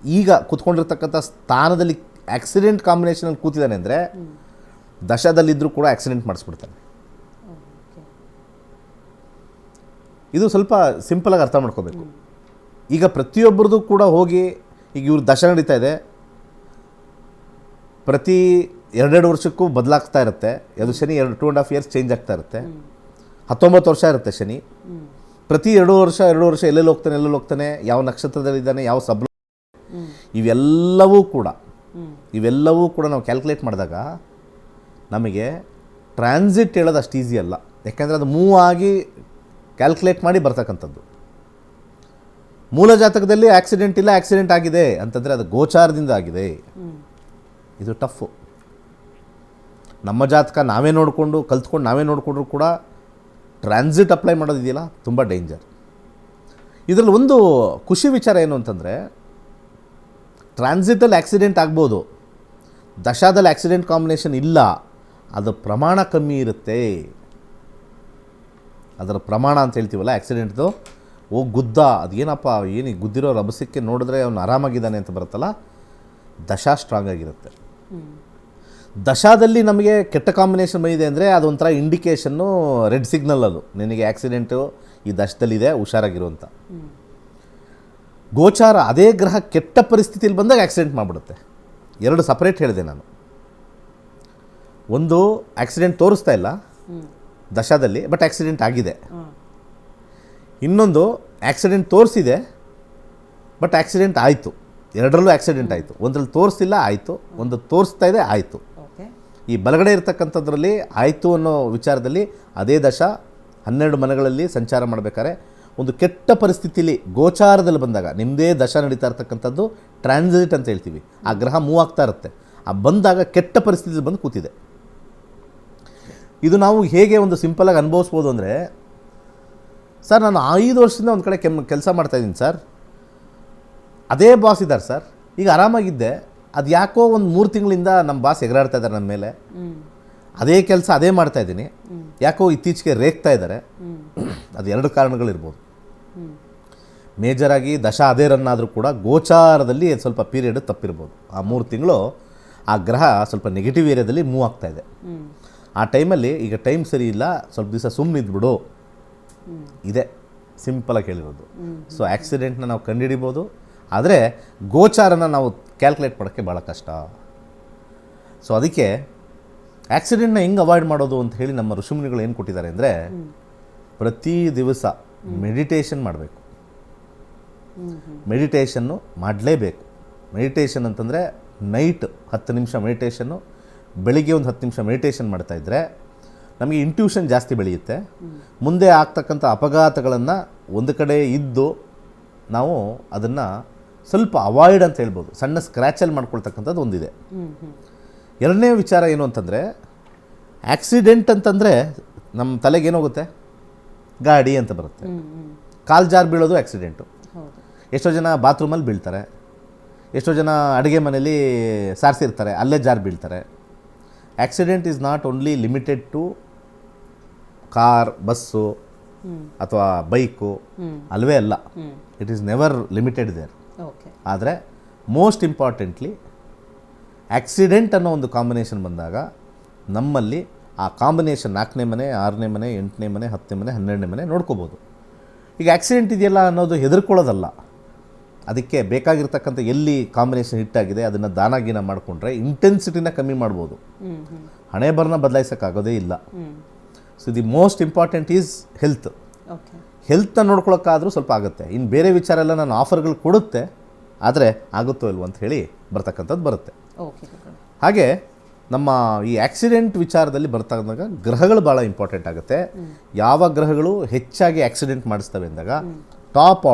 ಈಗ ಕೂತ್ಕೊಂಡಿರ್ತಕ್ಕಂಥ ಸ್ಥಾನದಲ್ಲಿ ಆಕ್ಸಿಡೆಂಟ್ ಕಾಂಬಿನೇಷನಲ್ಲಿ ಕೂತಿದ್ದಾನೆ ಅಂದರೆ ದಶದಲ್ಲಿದ್ದರೂ ಕೂಡ ಆಕ್ಸಿಡೆಂಟ್ ಮಾಡಿಸ್ಬಿಡ್ತಾನೆ. ಇದು ಸ್ವಲ್ಪ ಸಿಂಪಲಾಗಿ ಅರ್ಥ ಮಾಡ್ಕೋಬೇಕು. ಈಗ ಪ್ರತಿಯೊಬ್ಬರದು ಕೂಡ ಹೋಗಿ, ಈಗ ಇವ್ರ ದಶ ನಡೀತಾ ಇದೆ, ಪ್ರತಿ 2 ವರ್ಷಕ್ಕೂ ಬದಲಾಗ್ತಾ ಇರುತ್ತೆ. ಅದು ಶನಿ 2.5 ಇಯರ್ಸ್ ಚೇಂಜ್ ಆಗ್ತಾ ಇರುತ್ತೆ. 19 ವರ್ಷ ಇರುತ್ತೆ ಶನಿ. ಪ್ರತಿ 2 ವರ್ಷ ಎಲ್ಲೆಲ್ಲಿ ಹೋಗ್ತಾನೆ, ಯಾವ ನಕ್ಷತ್ರದಲ್ಲಿದ್ದಾನೆ, ಯಾವ ಸಬ್ಲ, ಇವೆಲ್ಲವೂ ಕೂಡ ನಾವು ಕ್ಯಾಲ್ಕುಲೇಟ್ ಮಾಡಿದಾಗ ನಮಗೆ ಟ್ರಾನ್ಸಿಟ್ ಹೇಳೋದು ಅಷ್ಟು ಈಸಿ ಅಲ್ಲ. ಯಾಕೆಂದರೆ ಅದು ಮೂವ್ ಆಗಿ ಕ್ಯಾಲ್ಕುಲೇಟ್ ಮಾಡಿ ಬರ್ತಕ್ಕಂಥದ್ದು. ಮೂಲ ಜಾತಕದಲ್ಲಿ ಆಕ್ಸಿಡೆಂಟ್ ಇಲ್ಲ, ಆಕ್ಸಿಡೆಂಟ್ ಆಗಿದೆ ಅಂತಂದರೆ ಅದು ಗೋಚಾರದಿಂದ ಆಗಿದೆ. ಇದು ಟಫು. ನಮ್ಮ ಜಾತಕ ನಾವೇ ನೋಡಿಕೊಂಡು ಕಲ್ತ್ಕೊಂಡು ನಾವೇ ನೋಡಿಕೊಂಡ್ರು ಕೂಡ ಟ್ರಾನ್ಸಿಟ್ ಅಪ್ಲೈ ಮಾಡೋದಿದೆಯಲ್ಲ, ತುಂಬ ಡೇಂಜರ್. ಇದರಲ್ಲಿ ಒಂದು ಖುಷಿ ವಿಚಾರ ಏನು ಅಂತಂದರೆ, ಟ್ರಾನ್ಸಿಟಲ್ಲಿ ಆಕ್ಸಿಡೆಂಟ್ ಆಗ್ಬೋದು, ದಶಾದಲ್ಲಿ ಆಕ್ಸಿಡೆಂಟ್ ಕಾಂಬಿನೇಷನ್ ಇಲ್ಲ, ಅದು ಪ್ರಮಾಣ ಕಮ್ಮಿ ಇರುತ್ತೆ. ಅದರ ಪ್ರಮಾಣ ಅಂತ ಹೇಳ್ತೀವಲ್ಲ ಆಕ್ಸಿಡೆಂಟ್ದು, ಗುದ್ದ ಅದೇನಪ್ಪ ಏನು ಗುದ್ದಿರೋ ರಭಸಕ್ಕೆ ನೋಡಿದ್ರೆ ಅವನು ಆರಾಮಾಗಿದ್ದಾನೆ ಅಂತ ಬರುತ್ತಲ್ಲ, ದಶಾ ಸ್ಟ್ರಾಂಗ್ ಆಗಿರುತ್ತೆ. ದಶಾದಲ್ಲಿ ನಮಗೆ ಕೆಟ್ಟ ಕಾಂಬಿನೇಷನ್ ಬಂದಿದೆ ಅಂದರೆ ಅದೊಂಥರ ಇಂಡಿಕೇಷನ್ನು, ರೆಡ್ ಸಿಗ್ನಲ್. ಅದು ನಿನಗೆ ಆಕ್ಸಿಡೆಂಟು ಈ ದಶದಲ್ಲಿದೆ, ಹುಷಾರಾಗಿರುವಂಥ. ಗೋಚಾರ ಅದೇ ಗ್ರಹ ಕೆಟ್ಟ ಪರಿಸ್ಥಿತಿಯಲ್ಲಿ ಬಂದಾಗ ಆಕ್ಸಿಡೆಂಟ್ ಮಾಡಿಬಿಡುತ್ತೆ. 2 ಸಪ್ರೇಟ್ ಹೇಳಿದೆ ನಾನು. ಒಂದು ಆಕ್ಸಿಡೆಂಟ್ ತೋರಿಸ್ತಾ ಇಲ್ಲ ದಶಾದಲ್ಲಿ, ಬಟ್ ಆಕ್ಸಿಡೆಂಟ್ ಆಗಿದೆ. ಇನ್ನೊಂದು ಆಕ್ಸಿಡೆಂಟ್ ತೋರಿಸಿದೆ, ಬಟ್ ಆಕ್ಸಿಡೆಂಟ್ ಆಯಿತು. 2ರಲ್ಲೂ ಆಕ್ಸಿಡೆಂಟ್ ಆಯಿತು. ಒಂದರಲ್ಲಿ ತೋರಿಸಿಲ್ಲ, ಆಯಿತು. ಒಂದು ತೋರಿಸ್ತಾ ಇದೆ, ಆಯಿತು. ಈ ಬಲಗಡೆ ಇರ್ತಕ್ಕಂಥದ್ರಲ್ಲಿ ಆಯಿತು ಅನ್ನೋ ವಿಚಾರದಲ್ಲಿ ಅದೇ ದಶ 12 ಮನೆಗಳಲ್ಲಿ ಸಂಚಾರ ಮಾಡಬೇಕಾದ್ರೆ ಒಂದು ಕೆಟ್ಟ ಪರಿಸ್ಥಿತಿಲಿ ಗೋಚಾರದಲ್ಲಿ ಬಂದಾಗ ನಿಮ್ಮದೇ ದಶ ನಡೀತಾ ಇರ್ತಕ್ಕಂಥದ್ದು ಟ್ರಾನ್ಸಿಟ್ ಅಂತ ಹೇಳ್ತೀವಿ. ಆ ಗ್ರಹ ಮೂವ್ ಆಗ್ತಾ ಇರುತ್ತೆ. ಆ ಬಂದಾಗ ಕೆಟ್ಟ ಪರಿಸ್ಥಿತಿಲಿ ಬಂದು ಕೂತಿದೆ. ಇದು ನಾವು ಹೇಗೆ ಒಂದು ಸಿಂಪಲಾಗಿ ಅನುಭವಿಸ್ಬೋದು ಅಂದರೆ, ಸರ್ ನಾನು 5 ವರ್ಷದಿಂದ ಒಂದು ಕಡೆ ಕೆಲಸ ಮಾಡ್ತಾಯಿದ್ದೀನಿ ಸರ್, ಅದೇ ಬಾಸ್ ಇದ್ದಾರೆ ಸರ್, ಈಗ ಆರಾಮಾಗಿದ್ದೆ, ಅದು ಯಾಕೋ ಒಂದು 3 ತಿಂಗಳಿಂದ ನಮ್ಮ ಬಾಸ್ ಎಗರಾಡ್ತಾ ಇದ್ದಾರೆ ನನ್ನ ಮೇಲೆ, ಅದೇ ಕೆಲಸ ಅದೇ ಮಾಡ್ತಾಯಿದ್ದೀನಿ, ಯಾಕೋ ಇತ್ತೀಚೆಗೆ ರೇಗ್ತಾ ಇದ್ದಾರೆ. ಅದು 2 ಕಾರಣಗಳಿರ್ಬೋದು. ಮೇಜರಾಗಿ ದಶ ಅದೇ ರನ್ ಆದರೂ ಕೂಡ ಗೋಚಾರದಲ್ಲಿ ಸ್ವಲ್ಪ ಪೀರಿಯಡ್ ತಪ್ಪಿರ್ಬೋದು. ಆ 3 ತಿಂಗಳು ಆ ಗ್ರಹ ಸ್ವಲ್ಪ ನೆಗೆಟಿವ್ ಏರಿಯಾದಲ್ಲಿ ಮೂವ್ ಆಗ್ತಾಯಿದೆ. ಆ ಟೈಮಲ್ಲಿ ಈಗ ಟೈಮ್ ಸರಿ ಇಲ್ಲ, ಸ್ವಲ್ಪ ದಿವಸ ಸುಮ್ಮನಿದ್ಬಿಡು, ಇದೆ ಸಿಂಪಲಾಗಿ ಹೇಳಿರೋದು. ಸೊ ಆಕ್ಸಿಡೆಂಟ್ನ ನಾವು ಕಂಡುಹಿಡಿಬೋದು, ಆದರೆ ಗೋಚಾರನ ನಾವು ಕ್ಯಾಲ್ಕುಲೇಟ್ ಮಾಡೋಕ್ಕೆ ಭಾಳ ಕಷ್ಟ. ಸೊ ಅದಕ್ಕೆ ಆಕ್ಸಿಡೆಂಟ್ನ ಹೆಂಗೆ ಅವಾಯ್ಡ್ ಮಾಡೋದು ಅಂತ ಹೇಳಿ ನಮ್ಮ ಋಷಿಮುನಿಗಳು ಏನು ಕೊಟ್ಟಿದ್ದಾರೆ ಅಂದರೆ, ಪ್ರತಿ ದಿವಸ ಮೆಡಿಟೇಷನ್ ಮಾಡಬೇಕು. ಮೆಡಿಟೇಷನ್ನು ಮಾಡಲೇಬೇಕು. ಮೆಡಿಟೇಷನ್ ಅಂತಂದರೆ ನೈಟ್ 10 ನಿಮಿಷ ಮೆಡಿಟೇಷನ್ನು, ಬೆಳಿಗ್ಗೆ ಒಂದು 10 ನಿಮಿಷ ಮೆಡಿಟೇಷನ್ ಮಾಡ್ತಾಯಿದ್ರೆ ನಮಗೆ ಇಂಟ್ಯೂಷನ್ ಜಾಸ್ತಿ ಬೆಳೆಯುತ್ತೆ. ಮುಂದೆ ಆಗ್ತಕ್ಕಂಥ ಅಪಘಾತಗಳನ್ನು ಒಂದು ಕಡೆ ಇದ್ದು ನಾವು ಅದನ್ನು ಸ್ವಲ್ಪ ಅವಾಯ್ಡ್ ಅಂತ ಹೇಳ್ಬೋದು. ಸಣ್ಣ ಸ್ಕ್ರ್ಯಾಚಲ್ಲಿ ಮಾಡ್ಕೊಳ್ತಕ್ಕಂಥದ್ದು ಒಂದಿದೆ. ಎರಡನೇ ವಿಚಾರ ಏನು ಅಂತಂದರೆ, ಆಕ್ಸಿಡೆಂಟ್ ಅಂತಂದರೆ ನಮ್ಮ ತಲೆಗೆ ಏನಾಗುತ್ತೆ, ಗಾಡಿ ಅಂತ ಬರುತ್ತೆ. ಕಾಲು ಜಾರು ಬೀಳೋದು ಆಕ್ಸಿಡೆಂಟು. ಎಷ್ಟೋ ಜನ ಬಾತ್ರೂಮಲ್ಲಿ ಬೀಳ್ತಾರೆ, ಎಷ್ಟೋ ಜನ ಅಡುಗೆ ಮನೇಲಿ ಸಾರಿಸಿರ್ತಾರೆ, ಅಲ್ಲೇ ಜಾರು ಬೀಳ್ತಾರೆ. Accident is not only limited to car, bus ಅಥವಾ ಬೈಕು, ಅಲ್ವೇ ಅಲ್ಲ. It is never limited there. ಆದರೆ ಮೋಸ್ಟ್ ಇಂಪಾರ್ಟೆಂಟ್ಲಿ ಆಕ್ಸಿಡೆಂಟ್ ಅನ್ನೋ ಒಂದು ಕಾಂಬಿನೇಷನ್ ಬಂದಾಗ ನಮ್ಮಲ್ಲಿ ಆ ಕಾಂಬಿನೇಷನ್ 4ನೇ ಮನೆ, 6ನೇ ಮನೆ, 8ನೇ ಮನೆ, 10ನೇ ಮನೆ, 12ನೇ ಮನೆ ನೋಡ್ಕೋಬೋದು. ಈಗ ಆಕ್ಸಿಡೆಂಟ್ ಇದೆಯಲ್ಲ ಅನ್ನೋದು ಹೆದರ್ಕೊಳ್ಳೋದಲ್ಲ. ಅದಕ್ಕೆ ಬೇಕಾಗಿರ್ತಕ್ಕಂಥ ಎಲ್ಲಿ ಕಾಂಬಿನೇಷನ್ ಹಿಟ್ಟಾಗಿದೆ ಅದನ್ನು ದಾನಾಗೀನ ಮಾಡಿಕೊಂಡ್ರೆ ಇಂಟೆನ್ಸಿಟಿನ ಕಮ್ಮಿ ಮಾಡ್ಬೋದು. ಹಣೆ ಬರನ ಬದಲಾಯಿಸೋಕ್ಕಾಗೋದೇ ಇಲ್ಲ. So the most important is health. ಹೆಲ್ತ್ನ ನೋಡ್ಕೊಳಕ್ಕಾದರೂ ಸ್ವಲ್ಪ ಆಗುತ್ತೆ. ಇನ್ನು ಬೇರೆ ವಿಚಾರ ಎಲ್ಲ ನಾನು ಆಫರ್ಗಳು ಕೊಡುತ್ತೆ, ಆದರೆ ಆಗುತ್ತೋ ಇಲ್ವೋ ಅಂತ ಹೇಳಿ ಬರ್ತಕ್ಕಂಥದ್ದು ಬರುತ್ತೆ. ಹಾಗೆ ನಮ್ಮ ಈ ಆಕ್ಸಿಡೆಂಟ್ ವಿಚಾರದಲ್ಲಿ ಬರ್ತಾಗ ಗ್ರಹಗಳು ಭಾಳ ಇಂಪಾರ್ಟೆಂಟ್ ಆಗುತ್ತೆ. ಯಾವ ಗ್ರಹಗಳು ಹೆಚ್ಚಾಗಿ ಆಕ್ಸಿಡೆಂಟ್ ಮಾಡಿಸ್ತವೆ ಅಂದಾಗ ಟಾಪ್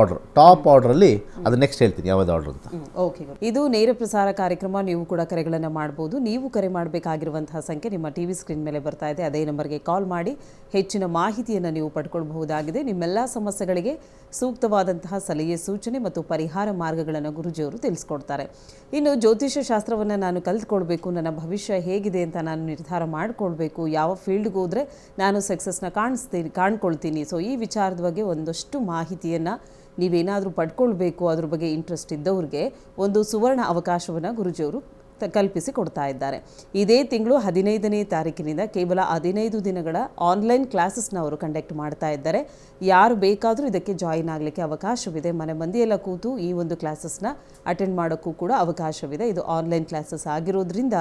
ಆರ್ಡ್ರಲ್ಲಿ ಅದು ನೆಕ್ಸ್ಟ್ ಹೇಳ್ತೀನಿ ಯಾವ್ದು ಆರ್ಡರ್ ಅಂತ. ಓಕೆ, ಇದು ನೇರ ಪ್ರಸಾರ ಕಾರ್ಯಕ್ರಮ. ನೀವು ಕೂಡ ಕರೆಗಳನ್ನು ಮಾಡ್ಬೋದು. ನೀವು ಕರೆ ಮಾಡಬೇಕಾಗಿರುವಂತಹ ಸಂಖ್ಯೆ ನಿಮ್ಮ ಟಿವಿ ಸ್ಕ್ರೀನ್ ಮೇಲೆ ಬರ್ತಾ ಇದೆ. ಅದೇ ನಂಬರ್ಗೆ ಕಾಲ್ ಮಾಡಿ ಹೆಚ್ಚಿನ ಮಾಹಿತಿಯನ್ನು ನೀವು ಪಡ್ಕೊಳ್ಬಹುದಾಗಿದೆ. ನಿಮ್ಮೆಲ್ಲ ಸಮಸ್ಯೆಗಳಿಗೆ ಸೂಕ್ತವಾದಂತಹ ಸಲಹೆ, ಸೂಚನೆ ಮತ್ತು ಪರಿಹಾರ ಮಾರ್ಗಗಳನ್ನು ಗುರುಜಿಯವರು ತಿಳಿಸ್ಕೊಡ್ತಾರೆ. ಇನ್ನು ಜ್ಯೋತಿಷ್ಯ ಶಾಸ್ತ್ರವನ್ನು ನಾನು ಕಲಿತ್ಕೊಳ್ಬೇಕು, ನನ್ನ ಭವಿಷ್ಯ ಹೇಗಿದೆ ಅಂತ ನಾನು ನಿರ್ಧಾರ ಮಾಡಿಕೊಳ್ಬೇಕು, ಯಾವ ಫೀಲ್ಡ್ಗೆ ಹೋದರೆ ನಾನು ಸಕ್ಸಸ್ನ ಕಾಣ್ಕೊಳ್ತೀನಿ. ಸೊ ಈ ವಿಚಾರದ ಬಗ್ಗೆ ಒಂದಷ್ಟು ಮಾಹಿತಿಯನ್ನು ನೀವೇನಾದರೂ ಪಡ್ಕೊಳ್ಬೇಕು, ಅದ್ರ ಬಗ್ಗೆ ಇಂಟ್ರೆಸ್ಟ್ ಇದ್ದವ್ರಿಗೆ ಒಂದು ಸುವರ್ಣ ಅವಕಾಶವನ್ನು ಗುರುಜಿಯವರು ಕಲ್ಪಿಸಿ ಕೊಡ್ತಾ ಇದ್ದಾರೆ. ಇದೇ ತಿಂಗಳು 15ನೇ ತಾರೀಕಿನಿಂದ ಕೇವಲ 15 ದಿನಗಳ ಆನ್ಲೈನ್ ಕ್ಲಾಸಸ್ನ ಅವರು ಕಂಡಕ್ಟ್ ಮಾಡ್ತಾ ಇದ್ದಾರೆ. ಯಾರು ಬೇಕಾದರೂ ಇದಕ್ಕೆ ಜಾಯಿನ್ ಆಗಲಿಕ್ಕೆ ಅವಕಾಶವಿದೆ. ಮನೆ ಮಂದಿಯೆಲ್ಲ ಕೂತು ಈ ಒಂದು ಕ್ಲಾಸಸ್ನ ಅಟೆಂಡ್ ಮಾಡೋಕ್ಕೂ ಕೂಡ ಅವಕಾಶವಿದೆ. ಇದು ಆನ್ಲೈನ್ ಕ್ಲಾಸಸ್ ಆಗಿರೋದ್ರಿಂದ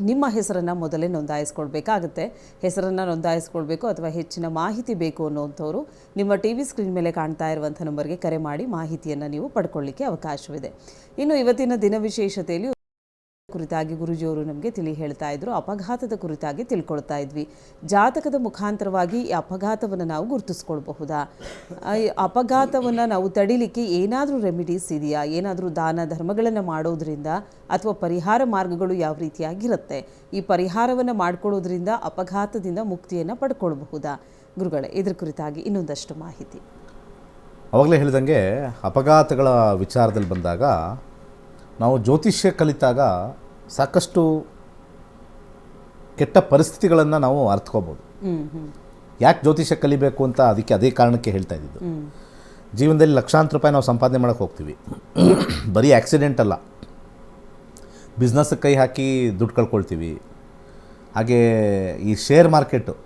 ನಿಮ್ಮ ಹೆಸರನ್ನು ಮೊದಲೇ ನೋಂದಾಯಿಸ್ಕೊಳ್ಬೇಕಾಗುತ್ತೆ. ಹೆಸರನ್ನು ನೋಂದಾಯಿಸ್ಕೊಳ್ಬೇಕು ಅಥವಾ ಹೆಚ್ಚಿನ ಮಾಹಿತಿ ಬೇಕು ಅನ್ನೋಂಥವ್ರು ನಿಮ್ಮ ಟಿವಿ ಸ್ಕ್ರೀನ್ ಮೇಲೆ ಕಾಣ್ತಾ ಇರುವಂಥ ನಂಬರ್ಗೆ ಕರೆ ಮಾಡಿ ಮಾಹಿತಿಯನ್ನು ನೀವು ಪಡ್ಕೊಳ್ಳಿಕ್ಕೆ ಅವಕಾಶವಿದೆ. ಇನ್ನು ಇವತ್ತಿನ ದಿನ ವಿಶೇಷತೆಯಲ್ಲಿ ಕುರಿತಾಗಿ ಗುರುಜಿಯವರು ನಮಗೆ ಹೇಳ್ತಾ ಇದ್ರು. ಅಪಘಾತದ ಕುರಿತಾಗಿ ತಿಳ್ಕೊಳ್ತಾ ಇದ್ವಿ. ಜಾತಕದ ಮುಖಾಂತರವಾಗಿ ಈ ಅಪಘಾತವನ್ನು ನಾವು ಗುರುತಿಸ್ಕೊಳ್ಬಹುದಾ, ಈ ಅಪಘಾತವನ್ನು ನಾವು ತಡಿಲಿಕ್ಕೆ ಏನಾದರೂ ರೆಮಿಡೀಸ್ ಇದೆಯಾ, ಏನಾದರೂ ದಾನ ಧರ್ಮಗಳನ್ನು ಮಾಡೋದ್ರಿಂದ ಅಥವಾ ಪರಿಹಾರ ಮಾರ್ಗಗಳು ಯಾವ ರೀತಿಯಾಗಿರುತ್ತೆ, ಈ ಪರಿಹಾರವನ್ನು ಮಾಡ್ಕೊಳ್ಳೋದ್ರಿಂದ ಅಪಘಾತದಿಂದ ಮುಕ್ತಿಯನ್ನು ಪಡ್ಕೊಳ್ಬಹುದಾ ಗುರುಗಳೇ? ಇದ್ರ ಕುರಿತಾಗಿ ಇನ್ನೊಂದಷ್ಟು ಮಾಹಿತಿ. ಅವಾಗಲೇ ಹೇಳಿದಂಗೆ ಅಪಘಾತಗಳ ವಿಚಾರದಲ್ಲಿ ಬಂದಾಗ ನಾವು ಜ್ಯೋತಿಷ್ಯ ಕಲಿತಾಗ ಸಾಕಷ್ಟು ಕೆಟ್ಟ ಪರಿಸ್ಥಿತಿಗಳನ್ನು ನಾವು ಅರ್ಥಕೋಬೋದು. ಯಾಕೆ ಜ್ಯೋತಿಷ್ಯ ಕಲಿಬೇಕು ಅಂತ ಅದಕ್ಕೆ ಅದೇ ಕಾರಣಕ್ಕೆ ಹೇಳ್ತಾ ಇದ್ದಿದ್ದು. ಜೀವನದಲ್ಲಿ ಲಕ್ಷಾಂತರ ರೂಪಾಯಿ ನಾವು ಸಂಪಾದನೆ ಮಾಡೋಕ್ಕೆ ಹೋಗ್ತೀವಿ. ಬರೀ ಆಕ್ಸಿಡೆಂಟ್ ಅಲ್ಲ, ಬಿಸ್ನೆಸ್ಗೆ ಕೈ ಹಾಕಿ ದುಡ್ಡು ಕಳ್ಕೊಳ್ತೀವಿ. ಹಾಗೆ ಈ ಶೇರ್ ಮಾರ್ಕೆಟು,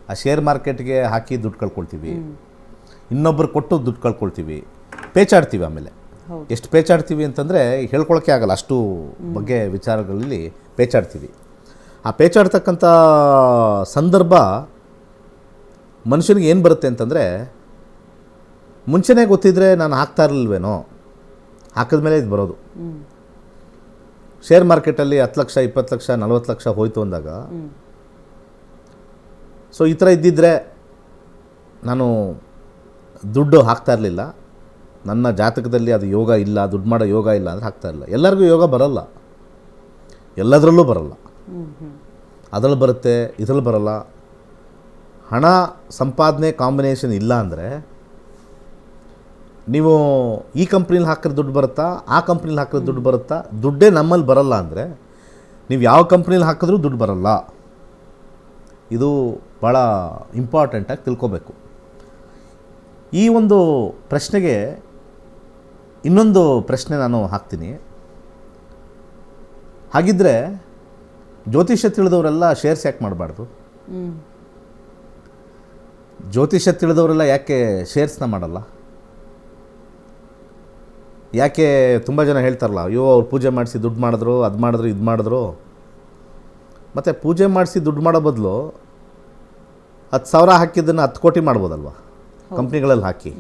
ಆ ಶೇರ್ ಮಾರ್ಕೆಟ್ಗೆ ಹಾಕಿ ದುಡ್ಡು ಕಳ್ಕೊಳ್ತೀವಿ. ಇನ್ನೊಬ್ಬರು ಕೊಟ್ಟು ದುಡ್ಡು ಕಳ್ಕೊಳ್ತೀವಿ, ಪೇಚಾಡ್ತೀವಿ. ಆಮೇಲೆ ಎಷ್ಟು ಪೇಚಾಡ್ತೀವಿ ಅಂತಂದರೆ ಹೇಳ್ಕೊಳಕ್ಕೆ ಆಗಲ್ಲ, ಅಷ್ಟು ಬಗ್ಗೆ ವಿಚಾರಗಳಲ್ಲಿ ಪೇಚಾಡ್ತೀವಿ. ಆ ಪೇಚಾಡ್ತಕ್ಕಂಥ ಸಂದರ್ಭ ಮನುಷ್ಯನಿಗೆ ಏನು ಬರುತ್ತೆ ಅಂತಂದರೆ, ಮುಂಚೆನೇ ಗೊತ್ತಿದ್ದರೆ ನಾನು ಹಾಕ್ತಾ ಇರಲಿಲ್ವೇನೋ, ಹಾಕಿದ ಮೇಲೆ ಇದು ಬರೋದು. ಶೇರ್ ಮಾರ್ಕೆಟಲ್ಲಿ 10 ಲಕ್ಷ, 20 ಲಕ್ಷ, 40 ಲಕ್ಷ ಹೋಯ್ತು ಅಂದಾಗ, ಸೊ ಈ ಥರ ಇದ್ದಿದ್ದರೆ ನಾನು ದುಡ್ಡು ಹಾಕ್ತಾ ಇರಲಿಲ್ಲ. ನನ್ನ ಜಾತಕದಲ್ಲಿ ಅದು ಯೋಗ ಇಲ್ಲ, ದುಡ್ಡು ಮಾಡೋ ಯೋಗ ಇಲ್ಲ ಅಂದರೆ ಹಾಕ್ತಾ ಇರಲಿಲ್ಲ. ಎಲ್ಲರಿಗೂ ಯೋಗ ಬರಲ್ಲ, ಎಲ್ಲದರಲ್ಲೂ ಬರಲ್ಲ. ಅದರಲ್ಲಿ ಬರುತ್ತೆ, ಇದರಲ್ಲಿ ಬರಲ್ಲ. ಹಣ ಸಂಪಾದನೆ ಕಾಂಬಿನೇಷನ್ ಇಲ್ಲ ಅಂದರೆ ನೀವು ಈ ಕಂಪ್ನಿಲಿ ಹಾಕಿದ್ರೆ ದುಡ್ಡು ಬರುತ್ತಾ, ಆ ಕಂಪ್ನಿಲಿ ಹಾಕಿದ್ರೆ ದುಡ್ಡು ಬರುತ್ತಾ, ದುಡ್ಡೇ ನಮ್ಮಲ್ಲಿ ಬರಲ್ಲ ಅಂದರೆ ನೀವು ಯಾವ ಕಂಪ್ನಿಲಿ ಹಾಕಿದ್ರೂ ದುಡ್ಡು ಬರಲ್ಲ. ಇದು ಭಾಳ ಇಂಪಾರ್ಟೆಂಟಾಗಿ ತಿಳ್ಕೊಬೇಕು. ಈ ಒಂದು ಪ್ರಶ್ನೆಗೆ ಇನ್ನೊಂದು ಪ್ರಶ್ನೆ ನಾನು ಹಾಕ್ತೀನಿ. ಹಾಗಿದ್ದರೆ ಜ್ಯೋತಿಷ್ಯ ತಿಳಿದವರೆಲ್ಲ ಶೇರ್ಸ್ ಯಾಕೆ ಮಾಡಬಾರ್ದು? ಜ್ಯೋತಿಷ್ಯ ತಿಳಿದವರೆಲ್ಲ ಯಾಕೆ ಶೇರ್ಸ್ನ ಮಾಡಲ್ಲ? ಯಾಕೆ ತುಂಬ ಜನ ಹೇಳ್ತಾರಲ್ಲ, ಅಯ್ಯೋ ಅವ್ರು ಪೂಜೆ ಮಾಡಿಸಿ ದುಡ್ಡು ಮಾಡಿದ್ರು, ಅದು ಮಾಡಿದ್ರು, ಇದು ಮಾಡಿದ್ರು. ಮತ್ತು ಪೂಜೆ ಮಾಡಿಸಿ ದುಡ್ಡು ಮಾಡೋ ಬದಲು 10,000 ಹಾಕಿದ್ದನ್ನು 10 ಕೋಟಿ ಮಾಡ್ಬೋದಲ್ವ ಕಂಪ್ನಿಗಳಲ್ಲಿ ಹಾಕಿ.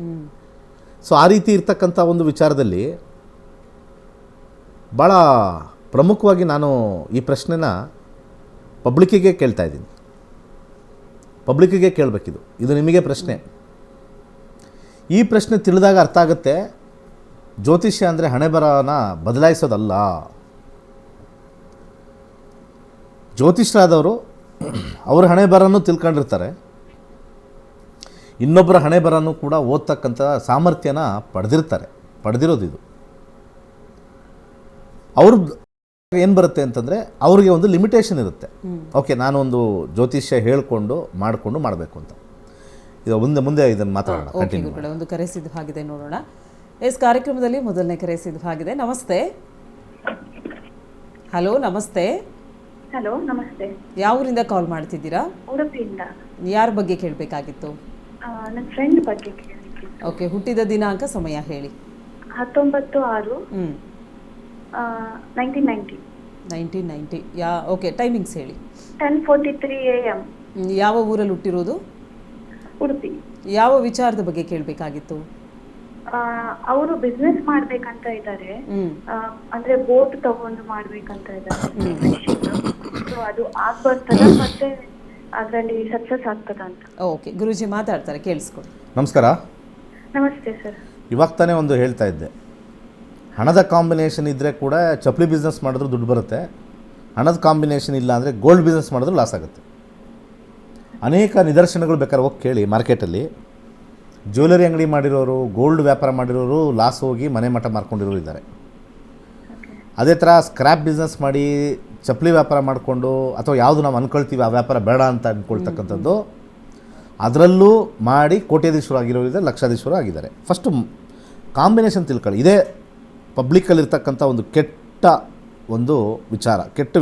ಸೊ ಆ ರೀತಿ ಇರ್ತಕ್ಕಂಥ ಒಂದು ವಿಚಾರದಲ್ಲಿ ಭಾಳ ಪ್ರಮುಖವಾಗಿ ನಾನು ಈ ಪ್ರಶ್ನೆನ ಪಬ್ಲಿಕ್ಕಿಗೆ ಕೇಳ್ತಾ ಇದ್ದೀನಿ. ಪಬ್ಲಿಕ್ಕಿಗೆ ಕೇಳಬೇಕಿದು. ಇದು ನಿಮಗೆ ಪ್ರಶ್ನೆ. ಈ ಪ್ರಶ್ನೆ ತಿಳಿದಾಗ ಅರ್ಥ ಆಗುತ್ತೆ, ಜ್ಯೋತಿಷ್ಯ ಅಂದರೆ ಹಣೆ ಬರಹನ ಬದಲಾಯಿಸೋದಲ್ಲ. ಜ್ಯೋತಿಷ್ಯರಾದವರು ಅವ್ರ ಹಣೆ ಬರಹನೂ ತಿಳ್ಕೊಂಡಿರ್ತಾರೆ, ಇನ್ನೊಬ್ಬರ ಹಣೆ ಬರಹನೂ ಕೂಡ ಓದ್ತಕ್ಕಂಥ ಸಾಮರ್ಥ್ಯನ ಪಡೆದಿರೋದು ಇದು. ಅವ್ರದ್ದು ಏನು ಬರುತ್ತೆ ಅಂತಂದರೆ ಅವ್ರಿಗೆ ಒಂದು ಲಿಮಿಟೇಷನ್ ಇರುತ್ತೆ. ಓಕೆ, ನಾನು ಒಂದು ಜ್ಯೋತಿಷ್ಯ ಹೇಳಿಕೊಂಡು ಮಾಡಬೇಕು ಅಂತ. ಇದು ಮುಂದೆ ಇದನ್ನು ಮಾತಾಡೋಣ, ಕಂಟಿನ್ಯೂ. ಒಂದು ಕರೆ ಸಿದ್ಧವಾಗಿದೆ, ನೋಡೋಣ. ಎಸ್, ಕಾರ್ಯಕ್ರಮದಲ್ಲಿ ಮೊದಲನೇ ಕರೆ ಸಿದ್ಧವಾಗಿದೆ. ನಮಸ್ತೆ. ಹಲೋ, ನಮಸ್ತೆ. ಹಲೋ, ನಮಸ್ತೆ. ಯಾವ ಊರಿಂದ ಕಾಲ್ ಮಾಡ್ತಿದ್ದೀರಾ? ಉಡುಪಿಯಿಂದ. ಯಾರ ಬಗ್ಗೆ ಕೇಳಬೇಕಾಗಿತ್ತು? ನನ್ನ ಫ್ರೆಂಡ್ ಬಗ್ಗೆ ಕೇಳಲಿಕ್ಕೆ. ಓಕೆ, ಹುಟ್ಟಿದ ದಿನಾಂಕ, ಸಮಯ ಹೇಳಿ. 19/6/1990. 1990. ಓಕೆ, ಟೈಮಿಂಗ್ಸ್ ಹೇಳಿ. 10:43 AM. ಯಾವ ಊರಲ್ಲಿ ಹುಟ್ಟಿರೋದು? ಉಡುಪಿ. ಯಾವ ವಿಚಾರದ ಬಗ್ಗೆ ಕೇಳಬೇಕಾಗಿತ್ತು? ಅವರು ಬಿಸ್ನೆಸ್ ಮಾಡ್ಬೇಕಂತ ಇದ್ದಾರೆ, ಅಂದ್ರೆ ಬೋಟ್ ತಗೊಂಡು ಮಾಡ್ಬೇಕಂತ ಇದ್ದಾರೆ. ಸೊ ಅದು ಆಗ್ಬರ್ತದ, ಮತ್ತೆ ಅದರಲ್ಲಿ ಸಕ್ಸಸ್ ಆಗ್ತದ ಅಂತ. ಓಕೆ, ಗುರೂಜಿ ಮಾತಾಡ್ತಾರೆ, ಕೇಳಿಸ್ಕೊಳ್ಳಿ. ನಮಸ್ಕಾರ. ನಮಸ್ತೆ ಸರ್. ಇವಾಗ ತಾನೇ ಒಂದು ಹೇಳ್ತಾ ಇದ್ದೆ, ಹಣದ ಕಾಂಬಿನೇಷನ್ ಇದ್ದರೆ ಕೂಡ ಚಪ್ಪಲಿ ಬಿಸ್ನೆಸ್ ಮಾಡಿದ್ರೂ ದುಡ್ಡು ಬರುತ್ತೆ, ಹಣದ ಕಾಂಬಿನೇಷನ್ ಇಲ್ಲ ಅಂದರೆ ಗೋಲ್ಡ್ ಬಿಸ್ನೆಸ್ ಮಾಡಿದ್ರೂ ಲಾಸ್ ಆಗುತ್ತೆ. ಅನೇಕ ನಿದರ್ಶನಗಳು ಬೇಕಾದ್ರೆ ಹೋಗಿ ಕೇಳಿ. ಮಾರ್ಕೆಟಲ್ಲಿ ಜ್ಯುವೆಲರಿ ಅಂಗಡಿ ಮಾಡಿರೋರು, ಗೋಲ್ಡ್ ವ್ಯಾಪಾರ ಮಾಡಿರೋರು ಲಾಸ್ ಹೋಗಿ ಮನೆ ಮಠ ಮಾರ್ಕೊಂಡಿರೋರು ಇದ್ದಾರೆ. ಅದೇ ಥರ ಸ್ಕ್ರ್ಯಾಪ್ ಬಿಸ್ನೆಸ್ ಮಾಡಿ ಚಪ್ಪಲಿ ವ್ಯಾಪಾರ ಮಾಡಿಕೊಂಡು, ಅಥವಾ ಯಾವುದು ನಾವು ಅಂದ್ಕೊಳ್ತೀವಿ ಆ ವ್ಯಾಪಾರ ಬೇಡ ಅಂತ ಅಂದ್ಕೊಳ್ತಕ್ಕಂಥದ್ದು, ಅದರಲ್ಲೂ ಮಾಡಿ ಕೋಟ್ಯಾಧೀಶರು ಆಗಿರೋರು ಇದ್ದಾರೆ, ಲಕ್ಷಾಧೀಶರು ಆಗಿದ್ದಾರೆ. ಫಸ್ಟು ಕಾಂಬಿನೇಷನ್ ತಿಳ್ಕೊಳ್ಳಿ. ಇದೇ ಪಬ್ಲಿಕ್ಕಲ್ಲಿರ್ತಕ್ಕಂಥ ಒಂದು ಕೆಟ್ಟ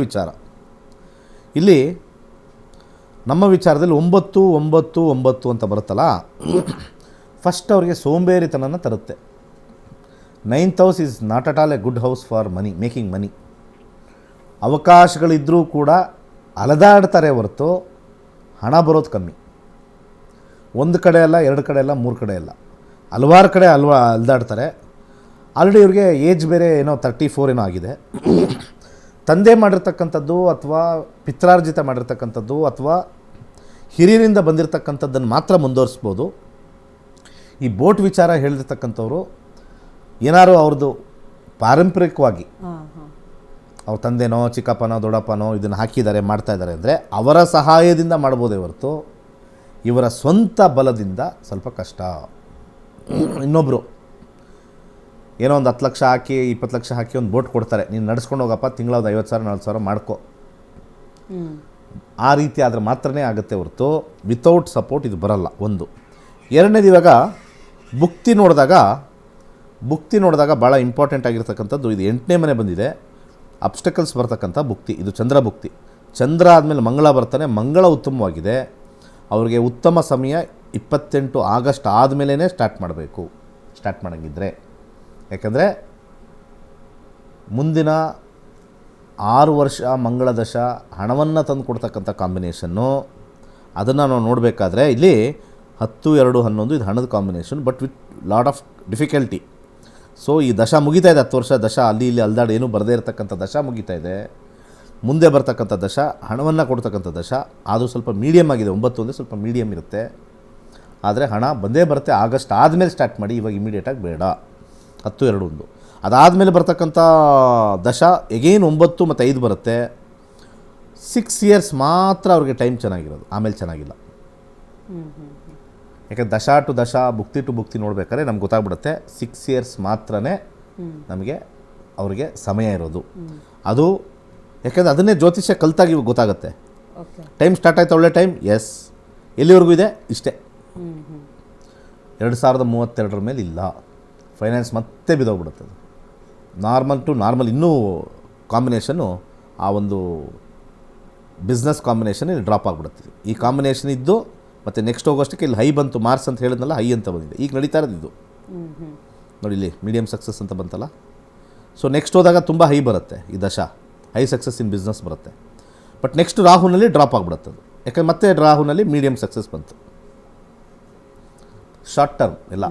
ವಿಚಾರ. ಇಲ್ಲಿ ನಮ್ಮ ವಿಚಾರದಲ್ಲಿ 9 ಅಂತ ಬರುತ್ತಲ್ಲ, ಫಸ್ಟ್ ಅವ್ರಿಗೆ ಸೋಂಬೇರಿತನನ ತರುತ್ತೆ. 9th house is not at all a good house for making money. ಅವಕಾಶಗಳಿದ್ದರೂ ಕೂಡ ಅಲೆದಾಡ್ತಾರೆ ಹೊರತು ಹಣ ಬರೋದು ಕಮ್ಮಿ. ಒಂದು ಕಡೆ ಅಲ್ಲ, 2 ಕಡೆ ಅಲ್ಲ, 3 ಕಡೆ ಅಲ್ಲ, ಹಲವಾರು ಕಡೆ ಅಲೆದಾಡ್ತಾರೆ. ಆಲ್ರೆಡಿ ಇವ್ರಿಗೆ ಏಜ್ ಬೇರೆ ಏನೋ 34 ಏನೋ ಆಗಿದೆ. ತಂದೆ ಮಾಡಿರ್ತಕ್ಕಂಥದ್ದು ಅಥವಾ ಪಿತ್ರಾರ್ಜಿತ ಮಾಡಿರ್ತಕ್ಕಂಥದ್ದು ಅಥವಾ ಹಿರಿಯರಿಂದ ಬಂದಿರತಕ್ಕಂಥದ್ದನ್ನು ಮಾತ್ರ ಮುಂದುವರಿಸ್ಬೋದು. ಈ ಬೋಟ್ ವಿಚಾರ ಹೇಳಿರ್ತಕ್ಕಂಥವ್ರು ಏನಾರು ಅವ್ರದ್ದು ಪಾರಂಪರಿಕವಾಗಿ ಅವ್ರ ತಂದೆನೋ ಚಿಕ್ಕಪ್ಪನೋ ದೊಡ್ಡಪ್ಪನೋ ಇದನ್ನು ಹಾಕಿದ್ದಾರೆ, ಮಾಡ್ತಾಯಿದ್ದಾರೆ ಅಂದರೆ ಅವರ ಸಹಾಯದಿಂದ ಮಾಡ್ಬೋದೇ ಹೊರತು ಇವರ ಸ್ವಂತ ಬಲದಿಂದ ಸ್ವಲ್ಪ ಕಷ್ಟ. ಇನ್ನೊಬ್ಬರು ಏನೋ ಒಂದು 10 ಲಕ್ಷ ಹಾಕಿ 20 ಲಕ್ಷ ಹಾಕಿ ಒಂದು ಬೋಟ್ ಕೊಡ್ತಾರೆ, ನೀನು ನಡೆಸ್ಕೊಂಡು ಹೋಗಪ್ಪ, ತಿಂಗಳ 50,000 40,000 ಮಾಡ್ಕೊ, ಆ ರೀತಿ ಆದರೆ ಮಾತ್ರನೇ ಆಗುತ್ತೆ ಹೊರತು ವಿತೌಟ್ ಸಪೋರ್ಟ್ ಇದು ಬರಲ್ಲ. ಒಂದು. ಎರಡನೇದು, ಇವಾಗ ಭುಕ್ತಿ ನೋಡಿದಾಗ ಭಾಳ ಇಂಪಾರ್ಟೆಂಟ್ ಆಗಿರ್ತಕ್ಕಂಥದ್ದು, ಇದು 8ನೇ ಮನೆ ಬಂದಿದೆ, ಅಬ್ಸ್ಟಕಲ್ಸ್ ಬರ್ತಕ್ಕಂಥ ಭುಕ್ತಿ. ಇದು ಚಂದ್ರ ಭುಕ್ತಿ. ಚಂದ್ರ ಆದಮೇಲೆ ಮಂಗಳ ಬರ್ತಾನೆ. ಮಂಗಳ ಉತ್ತಮವಾಗಿದೆ. ಅವ್ರಿಗೆ ಉತ್ತಮ ಸಮಯ 28 ಆಗಸ್ಟ್ ಆದಮೇಲೆ ಸ್ಟಾರ್ಟ್ ಮಾಡೋಂಗಿದ್ರೆ. ಯಾಕಂದರೆ ಮುಂದಿನ 6 ವರ್ಷ ಮಂಗಳ ದಶ ಹಣವನ್ನು ತಂದು ಕೊಡ್ತಕ್ಕಂಥ ಕಾಂಬಿನೇಷನ್ನು, ಅದನ್ನು ನಾವು ನೋಡಬೇಕಾದ್ರೆ ಇಲ್ಲಿ 10-2-11 ಇದು ಹಣದ combination, but with lot of difficulty. So ಈ ದಶ ಮುಗಿತಾ ಇದೆ, 10 ವರ್ಷ ದಶ ಅಲ್ಲಿ ಇಲ್ಲಿ ಅಲ್ದಾಡಿ ಏನೂ ಬರದೇ ಇರತಕ್ಕಂಥ ದಶ ಮುಗಿತಾ ಇದೆ. ಮುಂದೆ ಬರ್ತಕ್ಕಂಥ ದಶ ಹಣವನ್ನು ಕೊಡ್ತಕ್ಕಂಥ ದಶ, ಅದು ಸ್ವಲ್ಪ ಮೀಡಿಯಮ್ ಆಗಿದೆ. 9 ಅಂದರೆ ಸ್ವಲ್ಪ ಮೀಡಿಯಮ್ ಇರುತ್ತೆ. ಆದರೆ ಹಣ ಬಂದೇ ಬರುತ್ತೆ. ಆಗಸ್ಟ್ ಆದಮೇಲೆ ಸ್ಟಾರ್ಟ್ ಮಾಡಿ, ಇವಾಗ ಇಮಿಡಿಯೇಟಾಗಿ ಬೇಡ. 10-2 ಅದಾದಮೇಲೆ ಬರ್ತಕ್ಕಂಥ ದಶ ಎಗೇನ್ 9 ಮತ್ತು 5 ಬರುತ್ತೆ. 6 ಇಯರ್ಸ್ ಮಾತ್ರ ಅವ್ರಿಗೆ ಟೈಮ್ ಚೆನ್ನಾಗಿರೋದು, ಆಮೇಲೆ ಚೆನ್ನಾಗಿಲ್ಲ. ಯಾಕಂದರೆ ದಶ ಟು ದಶ, ಭುಕ್ತಿ ಟು ಭುಕ್ತಿ ನೋಡ್ಬೇಕಾದ್ರೆ ನಮ್ಗೆ ಗೊತ್ತಾಗ್ಬಿಡುತ್ತೆ 6 ಇಯರ್ಸ್ ಮಾತ್ರ ನಮಗೆ ಅವ್ರಿಗೆ ಸಮಯ ಇರೋದು. ಅದು ಯಾಕಂದರೆ ಅದನ್ನೇ ಜ್ಯೋತಿಷ್ಯ ಕಲ್ತಾಗ ಇವಾಗ ಗೊತ್ತಾಗುತ್ತೆ. ಟೈಮ್ ಸ್ಟಾರ್ಟ್ ಆಯ್ತು, ಒಳ್ಳೆ ಟೈಮ್, ಎಸ್, ಎಲ್ಲಿವರೆಗೂ ಇದೆ ಇಷ್ಟೇ. 2032 ಮೇಲೆ ಇಲ್ಲ, ಫೈನಾನ್ಸ್ ಮತ್ತೆ ಬಿದ್ದೋಗ್ಬಿಡುತ್ತೆ. ಅದು ನಾರ್ಮಲ್ ಟು ನಾರ್ಮಲ್ ಇನ್ನೂ ಕಾಂಬಿನೇಷನ್ನು, ಆ ಒಂದು ಬಿಸ್ನೆಸ್ ಕಾಂಬಿನೇಷನ್ ಇಲ್ಲಿ ಡ್ರಾಪ್ ಆಗಿಬಿಡುತ್ತೆ. ಈ ಕಾಂಬಿನೇಷನ್ ಇದ್ದು ಮತ್ತು ನೆಕ್ಸ್ಟ್ ಹೋಗೋಷ್ಟಕ್ಕೆ ಇಲ್ಲಿ ಹೈ ಬಂತು, ಮಾರ್ಕ್ಸ್ ಅಂತ ಹೇಳಿದ್ನಲ್ಲ, ಹೈ ಅಂತ ಬಂದಿದೆ. ಈಗ ನಡೀತಾ ಇರೋದು ಇದು ನೋಡಿ, ಇಲ್ಲಿ ಮೀಡಿಯಮ್ ಸಕ್ಸಸ್ ಅಂತ ಬಂತಲ್ಲ. ಸೊ ನೆಕ್ಸ್ಟ್ ಹೋದಾಗ ತುಂಬ ಹೈ ಬರುತ್ತೆ, ಈ ದಶ ಹೈ ಸಕ್ಸಸ್ ಇನ್ ಬಿಸ್ನೆಸ್ ಬರುತ್ತೆ. ಬಟ್ ನೆಕ್ಸ್ಟ್ ರಾಹುನಲ್ಲಿ ಡ್ರಾಪ್ ಆಗಿಬಿಡುತ್ತೆ ಅದು. ಯಾಕಂದ್ರೆ ಮತ್ತೆ ರಾಹುನಲ್ಲಿ ಮೀಡಿಯಮ್ ಸಕ್ಸಸ್ ಬಂತು. ಶಾರ್ಟ್ ಟರ್ಮ್ ಎಲ್ಲ,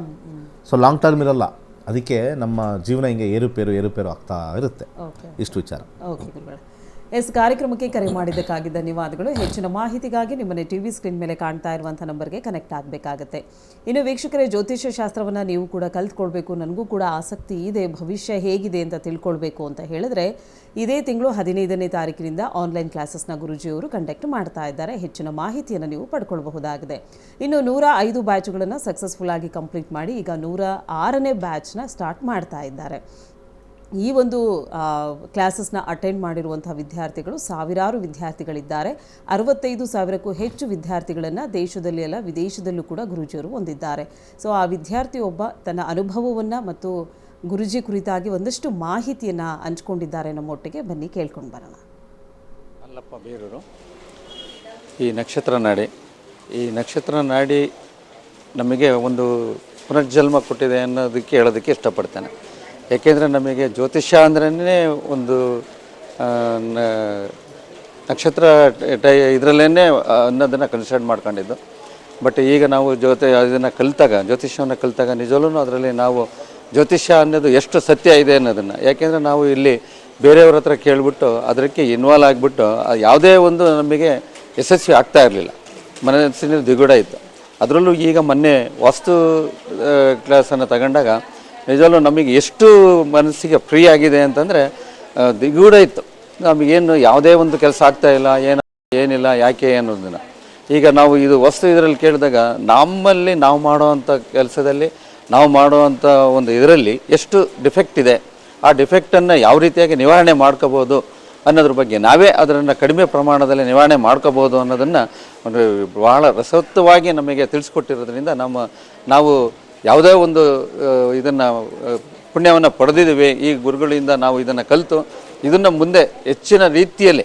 ಸೊ ಲಾಂಗ್ ಟರ್ಮ್ ಇರಲ್ಲ. ಅದಕ್ಕೆ ನಮ್ಮ ಜೀವನ ಹಿಂಗೆ ಏರುಪೇರು ಆಗ್ತಾ ಇರುತ್ತೆ. ಇಷ್ಟು ವಿಚಾರ. ಓಕೆ ಗುರುಗಳೇ, ಎಸ್, ಕಾರ್ಯಕ್ರಮಕ್ಕೆ ಕರೆ ಮಾಡಿದ್ದಕ್ಕಾಗಿ ಧನ್ಯವಾದಗಳು. ಹೆಚ್ಚಿನ ಮಾಹಿತಿಗಾಗಿ ನಿಮ್ಮನೆ ಟಿವಿ ಸ್ಕ್ರೀನ್ ಮೇಲೆ ಕಾಣ್ತಾ ಇರುವಂಥ ನಂಬರ್ಗೆ ಕನೆಕ್ಟ್ ಆಗಬೇಕಾಗತ್ತೆ. ಇನ್ನು ವೀಕ್ಷಕರೇ, ಜ್ಯೋತಿಷ್ಯ ಶಾಸ್ತ್ರವನ್ನು ನೀವು ಕೂಡ ಕಲ್ತ್ಕೊಳ್ಬೇಕು, ನನಗೂ ಕೂಡ ಆಸಕ್ತಿ ಇದೆ, ಭವಿಷ್ಯ ಹೇಗಿದೆ ಅಂತ ತಿಳ್ಕೊಳ್ಬೇಕು ಅಂತ ಹೇಳಿದ್ರೆ ಇದೇ ತಿಂಗಳು 15ನೇ ತಾರೀಕಿನಿಂದ ಆನ್ಲೈನ್ ಕ್ಲಾಸಸ್ನ ಗುರುಜಿಯವರು ಕಂಡಕ್ಟ್ ಮಾಡ್ತಾ ಇದ್ದಾರೆ. ಹೆಚ್ಚಿನ ಮಾಹಿತಿಯನ್ನು ನೀವು ಪಡ್ಕೊಳ್ಬಹುದಾಗಿದೆ. ಇನ್ನು 105 ಬ್ಯಾಚ್ಗಳನ್ನು ಸಕ್ಸಸ್ಫುಲ್ ಆಗಿ ಕಂಪ್ಲೀಟ್ ಮಾಡಿ ಈಗ 106ನೇ ಬ್ಯಾಚ್ನ ಸ್ಟಾರ್ಟ್ ಮಾಡ್ತಾ ಇದ್ದಾರೆ. ಈ ಒಂದು ಕ್ಲಾಸಸ್ನ ಅಟೆಂಡ್ ಮಾಡಿರುವಂಥ ವಿದ್ಯಾರ್ಥಿಗಳು ಸಾವಿರಾರು ವಿದ್ಯಾರ್ಥಿಗಳಿದ್ದಾರೆ. 65,000ಕ್ಕೂ ಹೆಚ್ಚು ವಿದ್ಯಾರ್ಥಿಗಳನ್ನು ದೇಶದಲ್ಲಿ ಅಲ್ಲ ವಿದೇಶದಲ್ಲೂ ಕೂಡ ಗುರುಜಿಯವರು ಹೊಂದಿದ್ದಾರೆ. ಸೊ ಆ ವಿದ್ಯಾರ್ಥಿಯೊಬ್ಬ ತನ್ನ ಅನುಭವವನ್ನು ಮತ್ತು ಗುರುಜಿ ಕುರಿತಾಗಿ ಒಂದಷ್ಟು ಮಾಹಿತಿಯನ್ನು ಹಂಚ್ಕೊಂಡಿದ್ದಾರೆ ನಮ್ಮೊಟ್ಟಿಗೆ. ಬನ್ನಿ ಕೇಳ್ಕೊಂಡು ಬರೋಣ. ಅಲ್ಲಪ್ಪ ಬೇರೂರು, ಈ ನಕ್ಷತ್ರ ನಾಡಿ ನಮಗೆ ಒಂದು ಪುನರ್ಜನ್ಮ ಕೊಟ್ಟಿದೆ ಅನ್ನೋದಕ್ಕೆ ಹೇಳೋದಕ್ಕೆ ಇಷ್ಟಪಡ್ತೇನೆ. ಏಕೆಂದರೆ ನಮಗೆ ಜ್ಯೋತಿಷ್ಯ ಅಂದ್ರೇ ಒಂದು ನಕ್ಷತ್ರ ಇದರಲ್ಲೇ ಅನ್ನೋದನ್ನು ಕನ್ಸಿಡರ್ ಮಾಡ್ಕೊಂಡಿದ್ದು. ಬಟ್ ಈಗ ನಾವು ಇದನ್ನು ಜ್ಯೋತಿಷ್ಯವನ್ನು ಕಲಿತಾಗ ನಿಜವೂ ಅದರಲ್ಲಿ ನಾವು ಜ್ಯೋತಿಷ್ಯ ಅನ್ನೋದು ಎಷ್ಟು ಸತ್ಯ ಇದೆ ಅನ್ನೋದನ್ನು, ಯಾಕೆಂದರೆ ನಾವು ಇಲ್ಲಿ ಬೇರೆಯವ್ರ ಹತ್ರ ಕೇಳಿಬಿಟ್ಟು ಅದಕ್ಕೆ ಇನ್ವಾಲ್ವ್ ಆಗಿಬಿಟ್ಟು ಯಾವುದೇ ಒಂದು ನಮಗೆ ಯಶಸ್ವಿ ಆಗ್ತಾ ಇರಲಿಲ್ಲ. ಮನಸ್ಸಿನ ದಿಗುಡ ಇತ್ತು. ಅದರಲ್ಲೂ ಈಗ ಮೊನ್ನೆ ವಾಸ್ತು ಕ್ಲಾಸನ್ನು ತಗೊಂಡಾಗ ನಿಜವಲ್ಲೂ ನಮಗೆ ಎಷ್ಟು ಮನಸ್ಸಿಗೆ ಫ್ರೀ ಆಗಿದೆ ಅಂತಂದರೆ ದಿಗೂಢ ಇತ್ತು. ನಮಗೇನು ಯಾವುದೇ ಒಂದು ಕೆಲಸ ಆಗ್ತಾಯಿಲ್ಲ, ಏನಿಲ್ಲ, ಯಾಕೆ ಅನ್ನೋದನ್ನು. ಈಗ ನಾವು ಇದು ವಸ್ತು ಇದರಲ್ಲಿ ಕೇಳಿದಾಗ ನಮ್ಮಲ್ಲಿ ನಾವು ಮಾಡೋವಂಥ ಕೆಲಸದಲ್ಲಿ ನಾವು ಮಾಡುವಂಥ ಒಂದು ಇದರಲ್ಲಿ ಎಷ್ಟು ಡಿಫೆಕ್ಟ್ ಇದೆ, ಆ ಡಿಫೆಕ್ಟನ್ನು ಯಾವ ರೀತಿಯಾಗಿ ನಿವಾರಣೆ ಮಾಡ್ಕೋಬೋದು ಅನ್ನೋದ್ರ ಬಗ್ಗೆ, ನಾವೇ ಅದನ್ನು ಕಡಿಮೆ ಪ್ರಮಾಣದಲ್ಲಿ ನಿವಾರಣೆ ಮಾಡ್ಕೋಬೋದು ಅನ್ನೋದನ್ನು ಒಂದು ಭಾಳ ರಸವತ್ತವಾಗಿ ನಮಗೆ ತಿಳಿಸ್ಕೊಟ್ಟಿರೋದ್ರಿಂದ ನಾವು ಯಾವುದೇ ಒಂದು ಇದನ್ನು ಪುಣ್ಯವನ್ನು ಪಡೆದಿದ್ದೀವಿ. ಈ ಗುರುಗಳಿಂದ ನಾವು ಇದನ್ನು ಕಲಿತು ಇದನ್ನು ಮುಂದೆ ಹೆಚ್ಚಿನ ರೀತಿಯಲ್ಲಿ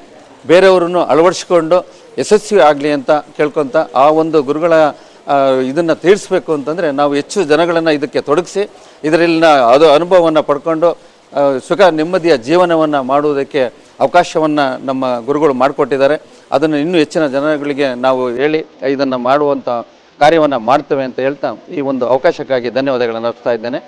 ಬೇರೆಯವರನ್ನು ಅಳವಡಿಸ್ಕೊಂಡು ಯಶಸ್ವಿ ಆಗಲಿ ಅಂತ ಕೇಳ್ಕೊತ, ಆ ಒಂದು ಗುರುಗಳ ಇದನ್ನು ತೀರಿಸಬೇಕು ಅಂತಂದರೆ ನಾವು ಹೆಚ್ಚು ಜನಗಳನ್ನು ಇದಕ್ಕೆ ತೊಡಗಿಸಿ ಇದರಲ್ಲಿನ ಅನುಭವವನ್ನು ಪಡ್ಕೊಂಡು ಸುಖ ನೆಮ್ಮದಿಯ ಜೀವನವನ್ನು ಮಾಡುವುದಕ್ಕೆ ಅವಕಾಶವನ್ನು ನಮ್ಮ ಗುರುಗಳು ಮಾಡಿಕೊಟ್ಟಿದ್ದಾರೆ. ಅದನ್ನು ಇನ್ನೂ ಹೆಚ್ಚಿನ ಜನಗಳಿಗೆ ನಾವು ಹೇಳಿ ಇದನ್ನು ಮಾಡುವಂಥ ಕಾರ್ಯವನ್ನು ಮಾಡ್ತೇವೆ ಅಂತ ಹೇಳ್ತಾ ಈ ಒಂದು ಅವಕಾಶಕ್ಕಾಗಿ ಧನ್ಯವಾದಗಳನ್ನು ಅರ್ಪಿಸ್ತಾ ಇದ್ದೇನೆ.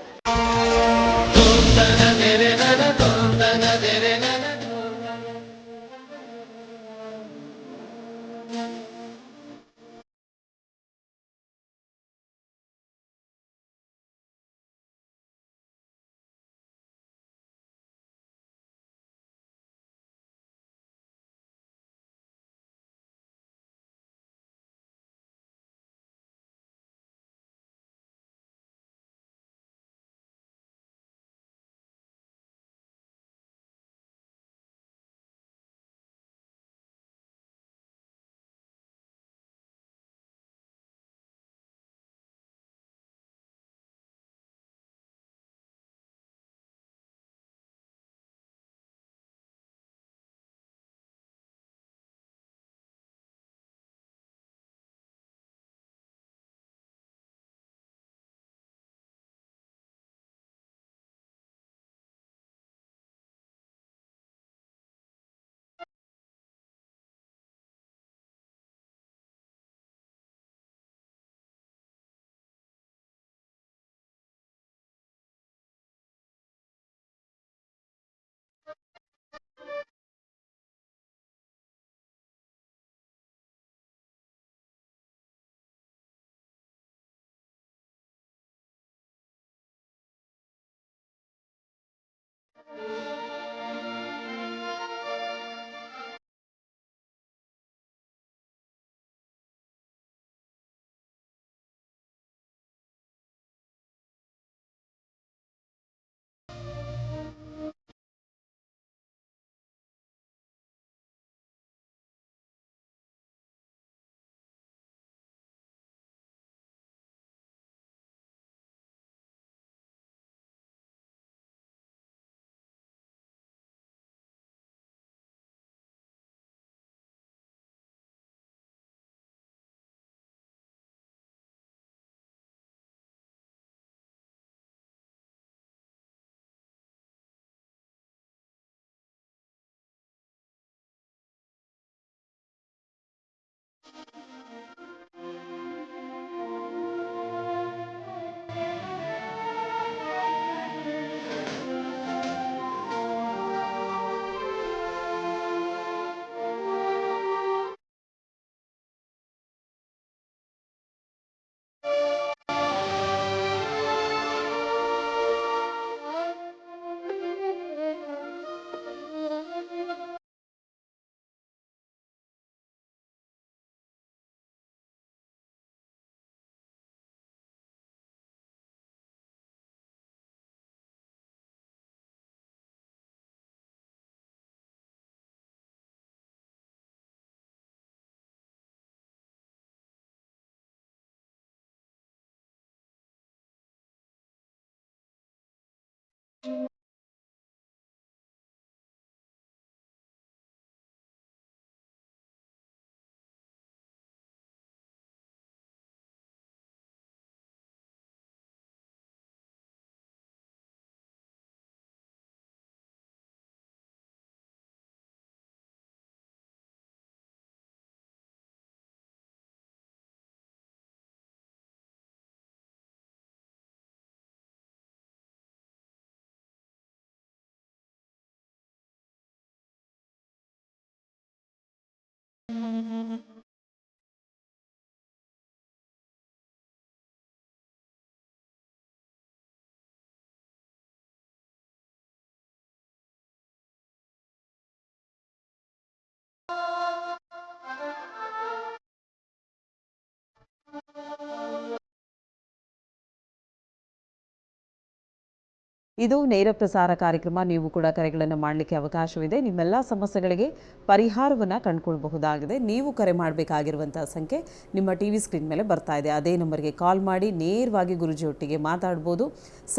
ಇದು ನೇರ ಪ್ರಸಾರ ಕಾರ್ಯಕ್ರಮ. ನೀವು ಕೂಡ ಕರೆಗಳನ್ನು ಮಾಡಲಿಕ್ಕೆ ಅವಕಾಶವಿದೆ. ನಿಮ್ಮೆಲ್ಲ ಸಮಸ್ಯೆಗಳಿಗೆ ಪರಿಹಾರವನ್ನು ಕಂಡುಕೊಳ್ಬಹುದಾಗಿದೆ. ನೀವು ಕರೆ ಮಾಡಬೇಕಾಗಿರುವಂಥ ಸಂಖ್ಯೆ ನಿಮ್ಮ ಟಿ ವಿ ಸ್ಕ್ರೀನ್ ಮೇಲೆ ಬರ್ತಾ ಇದೆ. ಅದೇ ನಂಬರ್ಗೆ ಕಾಲ್ ಮಾಡಿ ನೇರವಾಗಿ ಗುರುಜಿಯೊಟ್ಟಿಗೆ ಮಾತಾಡ್ಬೋದು.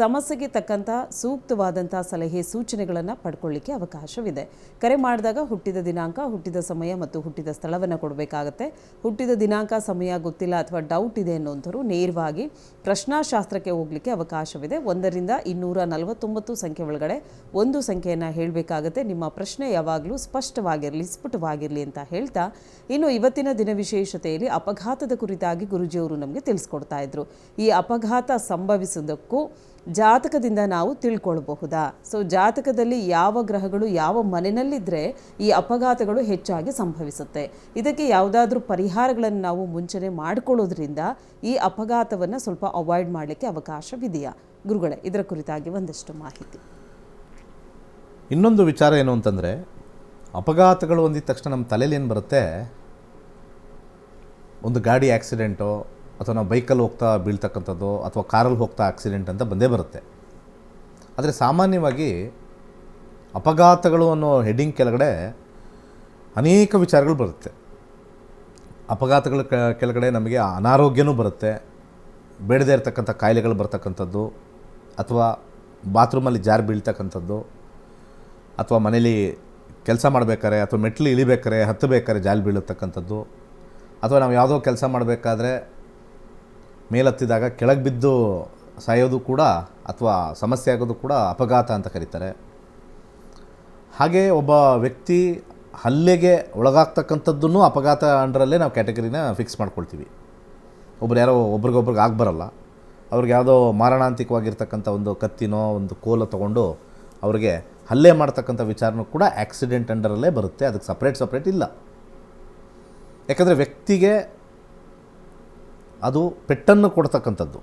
ಸಮಸ್ಯೆಗೆ ತಕ್ಕಂಥ ಸೂಕ್ತವಾದಂಥ ಸಲಹೆ ಸೂಚನೆಗಳನ್ನು ಪಡ್ಕೊಳ್ಳಿಕ್ಕೆ ಅವಕಾಶವಿದೆ. ಕರೆ ಮಾಡಿದಾಗ ಹುಟ್ಟಿದ ದಿನಾಂಕ, ಹುಟ್ಟಿದ ಸಮಯ ಮತ್ತು ಹುಟ್ಟಿದ ಸ್ಥಳವನ್ನು ಕೊಡಬೇಕಾಗತ್ತೆ. ಹುಟ್ಟಿದ ದಿನಾಂಕ, ಸಮಯ ಗೊತ್ತಿಲ್ಲ ಅಥವಾ ಡೌಟ್ ಇದೆ ಅನ್ನೋಂಥವ್ರು ನೇರವಾಗಿ ಪ್ರಶ್ನಾಶಾಸ್ತ್ರಕ್ಕೆ ಹೋಗಲಿಕ್ಕೆ ಅವಕಾಶವಿದೆ. 1ರಿಂದ 249 ಸಂಖ್ಯೆ ಒಳಗಡೆ ಒಂದು ಸಂಖ್ಯೆಯನ್ನು ಹೇಳಬೇಕಾಗತ್ತೆ. ನಿಮ್ಮ ಪ್ರಶ್ನೆ ಯಾವಾಗಲೂ ಸ್ಪಷ್ಟವಾಗಿರಲಿ, ಸ್ಫುಟವಾಗಿರಲಿ ಅಂತ ಹೇಳ್ತಾ, ಇನ್ನು ಇವತ್ತಿನ ದಿನ ವಿಶೇಷತೆಯಲ್ಲಿ ಅಪಘಾತದ ಕುರಿತಾಗಿ ಗುರುಜಿಯವರು ನಮಗೆ ತಿಳಿಸ್ಕೊಡ್ತಾ ಇದ್ರು. ಈ ಅಪಘಾತ ಸಂಭವಿಸುವುದಕ್ಕೂ ಜಾತಕದಿಂದ ನಾವು ತಿಳ್ಕೊಳ್ಬಹುದಾ? ಸೊ ಜಾತಕದಲ್ಲಿ ಯಾವ ಗ್ರಹಗಳು ಯಾವ ಮನೆಯಲ್ಲಿದ್ದರೆ ಈ ಅಪಘಾತಗಳು ಹೆಚ್ಚಾಗಿ ಸಂಭವಿಸುತ್ತೆ, ಇದಕ್ಕೆ ಯಾವುದಾದ್ರೂ ಪರಿಹಾರಗಳನ್ನು ನಾವು ಮುಂಚೆನೇ ಮಾಡಿಕೊಳ್ಳೋದ್ರಿಂದ ಈ ಅಪಘಾತವನ್ನು ಸ್ವಲ್ಪ ಅವಾಯ್ಡ್ ಮಾಡಲಿಕ್ಕೆ ಅವಕಾಶವಿದೆಯಾ ಗುರುಗಳೇ? ಇದರ ಕುರಿತಾಗಿ ಒಂದಷ್ಟು ಮಾಹಿತಿ. ಇನ್ನೊಂದು ವಿಚಾರ ಏನು ಅಂತಂದರೆ, ಅಪಘಾತಗಳು ಅಂದಿದ ತಕ್ಷಣ ನಮ್ಮ ತಲೆಯಲ್ಲಿ ಏನು ಬರುತ್ತೆ, ಒಂದು ಗಾಡಿ ಆಕ್ಸಿಡೆಂಟೋ ಅಥವಾ ನಾವು ಬೈಕಲ್ಲಿ ಹೋಗ್ತಾ ಬೀಳ್ತಕ್ಕಂಥದ್ದು ಅಥವಾ ಕಾರಲ್ಲಿ ಹೋಗ್ತಾ ಆಕ್ಸಿಡೆಂಟ್ ಅಂತ ಬಂದೇ ಬರುತ್ತೆ. ಆದರೆ ಸಾಮಾನ್ಯವಾಗಿ ಅಪಘಾತಗಳು ಅನ್ನೋ ಹೆಡ್ಡಿಂಗ್ ಕೆಳಗಡೆ ಅನೇಕ ವಿಚಾರಗಳು ಬರುತ್ತೆ. ಅಪಘಾತಗಳ ಕೆಳಗಡೆ ನಮಗೆ ಅನಾರೋಗ್ಯನೂ ಬರುತ್ತೆ, ಬೇಡದೇ ಇರತಕ್ಕಂಥ ಕಾಯಿಲೆಗಳು ಬರ್ತಕ್ಕಂಥದ್ದು, ಅಥವಾ ಬಾತ್ರೂಮಲ್ಲಿ ಜಾರಿ ಬೀಳ್ತಕ್ಕಂಥದ್ದು, ಅಥವಾ ಮನೇಲಿ ಕೆಲಸ ಮಾಡಬೇಕಾದ್ರೆ ಅಥವಾ ಮೆಟ್ಲು ಇಳಿಬೇಕಾರೆ ಹತ್ತಬೇಕಾದ್ರೆ ಜಾರಿ ಬೀಳತಕ್ಕಂಥದ್ದು, ಅಥವಾ ನಾವು ಯಾವುದೋ ಕೆಲಸ ಮಾಡಬೇಕಾದ್ರೆ ಮೇಲತ್ತಿದಾಗ ಕೆಳಗೆ ಬಿದ್ದು ಸಾಯೋದು ಕೂಡ ಅಥವಾ ಸಮಸ್ಯೆ ಆಗೋದು ಕೂಡ ಅಪಘಾತ ಅಂತ ಕರೀತಾರೆ. ಹಾಗೆ ಒಬ್ಬ ವ್ಯಕ್ತಿ ಹಲ್ಲೆಗೆ ಒಳಗಾಗ್ತಕ್ಕಂಥದ್ದನ್ನು ಅಪಘಾತ ಅಂಡರಲ್ಲೇ ನಾವು ಕ್ಯಾಟಗರಿನ ಫಿಕ್ಸ್ ಮಾಡ್ಕೊಳ್ತೀವಿ. ಯಾರೋ ಒಬ್ರಿಗೊಬ್ರಿಗೆ ಆಗಬರಲ್ಲ, ಅವ್ರಿಗೆ ಯಾವುದೋ ಮಾರಣಾಂತಿಕವಾಗಿರ್ತಕ್ಕಂಥ ಒಂದು ಕತ್ತಿನೋ ಒಂದು ಕೋಲ ತೊಗೊಂಡು ಅವ್ರಿಗೆ ಹಲ್ಲೆ ಮಾಡ್ತಕ್ಕಂಥ ವಿಚಾರನೂ ಕೂಡ ಆಕ್ಸಿಡೆಂಟ್ ಅಂಡರಲ್ಲೇ ಬರುತ್ತೆ. ಅದಕ್ಕೆ ಸಪ್ರೇಟ್ ಇಲ್ಲ. ಯಾಕಂದರೆ ವ್ಯಕ್ತಿಗೆ ಅದು ಪೆಟ್ಟನ್ನು ಕೊಡ್ತಕ್ಕಂಥದ್ದು,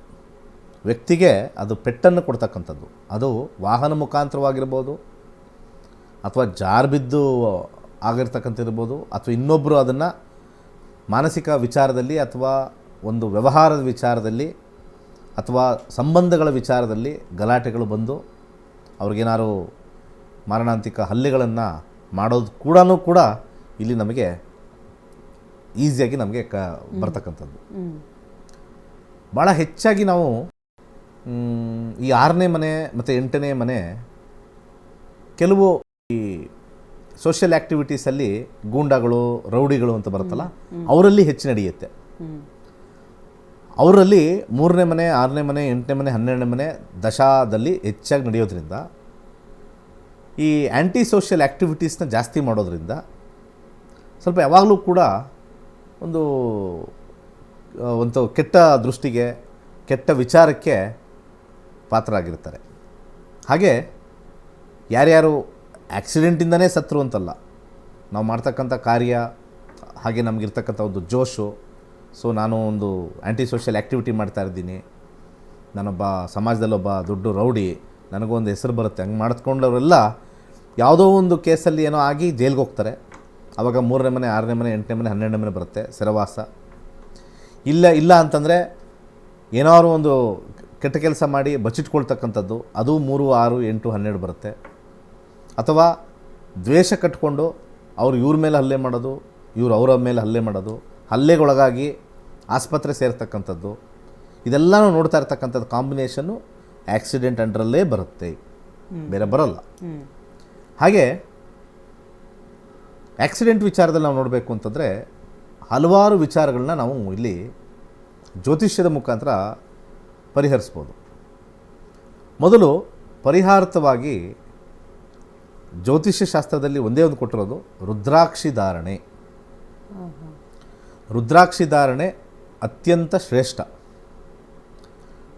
ಅದು ವಾಹನ ಮುಖಾಂತರವಾಗಿರ್ಬೋದು, ಅಥವಾ ಜಾರು ಬಿದ್ದು ಆಗಿರ್ತಕ್ಕಂಥಿರ್ಬೋದು, ಅಥವಾ ಇನ್ನೊಬ್ಬರು ಅದನ್ನು ಮಾನಸಿಕ ವಿಚಾರದಲ್ಲಿ ಅಥವಾ ಒಂದು ವ್ಯವಹಾರದ ವಿಚಾರದಲ್ಲಿ ಅಥವಾ ಸಂಬಂಧಗಳ ವಿಚಾರದಲ್ಲಿ ಗಲಾಟೆಗಳು ಬಂದು ಅವ್ರಿಗೇನಾದ್ರು ಮಾರಣಾಂತಿಕ ಹಲ್ಲೆಗಳನ್ನು ಮಾಡೋದು ಕೂಡ ಇಲ್ಲಿ ನಮಗೆ ಈಸಿಯಾಗಿ ನಮಗೆ ಬರ್ತಕ್ಕಂಥದ್ದು. ಭಾಳ ಹೆಚ್ಚಾಗಿ ನಾವು ಈ 6ನೇ ಮನೆ ಮತ್ತು 8ನೇ ಮನೆ ಕೆಲವು ಈ ಸೋಷಿಯಲ್ ಆ್ಯಕ್ಟಿವಿಟೀಸಲ್ಲಿ ಗೂಂಡಾಗಳು, ರೌಡಿಗಳು ಅಂತ ಬರುತ್ತಲ್ಲ, ಅವರಲ್ಲಿ ಹೆಚ್ಚು ನಡೆಯುತ್ತೆ. ಅವರಲ್ಲಿ 3ನೇ ಮನೆ, 6ನೇ ಮನೆ, 8ನೇ ಮನೆ, 12ನೇ ಮನೆ ದಶಾದಲ್ಲಿ ಹೆಚ್ಚಾಗಿ ನಡೆಯೋದ್ರಿಂದ, ಈ ಆ್ಯಂಟಿ ಸೋಷಿಯಲ್ ಆ್ಯಕ್ಟಿವಿಟೀಸ್ನ ಜಾಸ್ತಿ ಮಾಡೋದ್ರಿಂದ ಸ್ವಲ್ಪ ಯಾವಾಗಲೂ ಕೂಡ ಒಂದು ಕೆಟ್ಟ ದೃಷ್ಟಿಗೆ, ಕೆಟ್ಟ ವಿಚಾರಕ್ಕೆ ಪಾತ್ರರಾಗಿರ್ತಾರೆ. ಹಾಗೆ ಯಾರ್ಯಾರು ಆ್ಯಕ್ಸಿಡೆಂಟಿಂದನೇ ಸತ್ರು ಅಂತಲ್ಲ, ನಾವು ಮಾಡ್ತಕ್ಕಂಥ ಕಾರ್ಯ, ಹಾಗೆ ನಮಗಿರ್ತಕ್ಕಂಥ ಒಂದು ಜೋಶು, ಸೊ ನಾನು ಒಂದು ಆ್ಯಂಟಿ ಸೋಷಿಯಲ್ ಆ್ಯಕ್ಟಿವಿಟಿ ಮಾಡ್ತಾಯಿದ್ದೀನಿ, ನಾನೊಬ್ಬ ಸಮಾಜದಲ್ಲೊಬ್ಬ ದೊಡ್ಡ ರೌಡಿ, ನನಗೊಂದು ಹೆಸರು ಬರುತ್ತೆ, ಹಂಗೆ ಮಾಡಿಕೊಂಡವರೆಲ್ಲ ಯಾವುದೋ ಒಂದು ಕೇಸಲ್ಲಿ ಏನೋ ಆಗಿ ಜೈಲಿಗೆ ಹೋಗ್ತಾರೆ. ಆವಾಗ 3ನೇ ಮನೆ, 6ನೇ ಮನೆ, 8ನೇ ಮನೆ, 12ನೇ ಮನೆ ಬರುತ್ತೆ, ಸೆರವಾಸ. ಇಲ್ಲ ಅಂತಂದರೆ ಏನಾದ್ರು ಒಂದು ಕೆಟ್ಟ ಕೆಲಸ ಮಾಡಿ ಬಚ್ಚಿಟ್ಕೊಳ್ತಕ್ಕಂಥದ್ದು, ಅದು 3, 6, 8, 12 ಬರುತ್ತೆ. ಅಥವಾ ದ್ವೇಷ ಕಟ್ಕೊಂಡು ಇವ್ರ ಮೇಲೆ ಹಲ್ಲೆ ಮಾಡೋದು, ಅವರ ಮೇಲೆ ಹಲ್ಲೆ ಮಾಡೋದು, ಹಲ್ಲೆಗೊಳಗಾಗಿ ಆಸ್ಪತ್ರೆ ಸೇರ್ತಕ್ಕಂಥದ್ದು, ಇದೆಲ್ಲನೂ ನೋಡ್ತಾ ಇರ್ತಕ್ಕಂಥದ್ದು ಕಾಂಬಿನೇಷನ್ನು ಆ್ಯಕ್ಸಿಡೆಂಟ್ ಅಂಡರಲ್ಲೇ ಬರುತ್ತೆ, ಬೇರೆ ಬರೋಲ್ಲ. ಹಾಗೆ ಆ್ಯಕ್ಸಿಡೆಂಟ್ ವಿಚಾರದಲ್ಲಿ ನಾವು ನೋಡಬೇಕು ಅಂತಂದರೆ ಹಲವಾರು ವಿಚಾರಗಳನ್ನ ನಾವು ಇಲ್ಲಿ ಜ್ಯೋತಿಷ್ಯದ ಮುಖಾಂತರ ಪರಿಹರಿಸ್ಬೋದು. ಮೊದಲು ಪರಿಹಾರತವಾಗಿ ಜ್ಯೋತಿಷ್ಯ ಶಾಸ್ತ್ರದಲ್ಲಿ ಒಂದೇ ಒಂದು ಕೊಟ್ಟಿರೋದು ರುದ್ರಾಕ್ಷಿ ಧಾರಣೆ. ರುದ್ರಾಕ್ಷಿ ಧಾರಣೆ ಅತ್ಯಂತ ಶ್ರೇಷ್ಠ.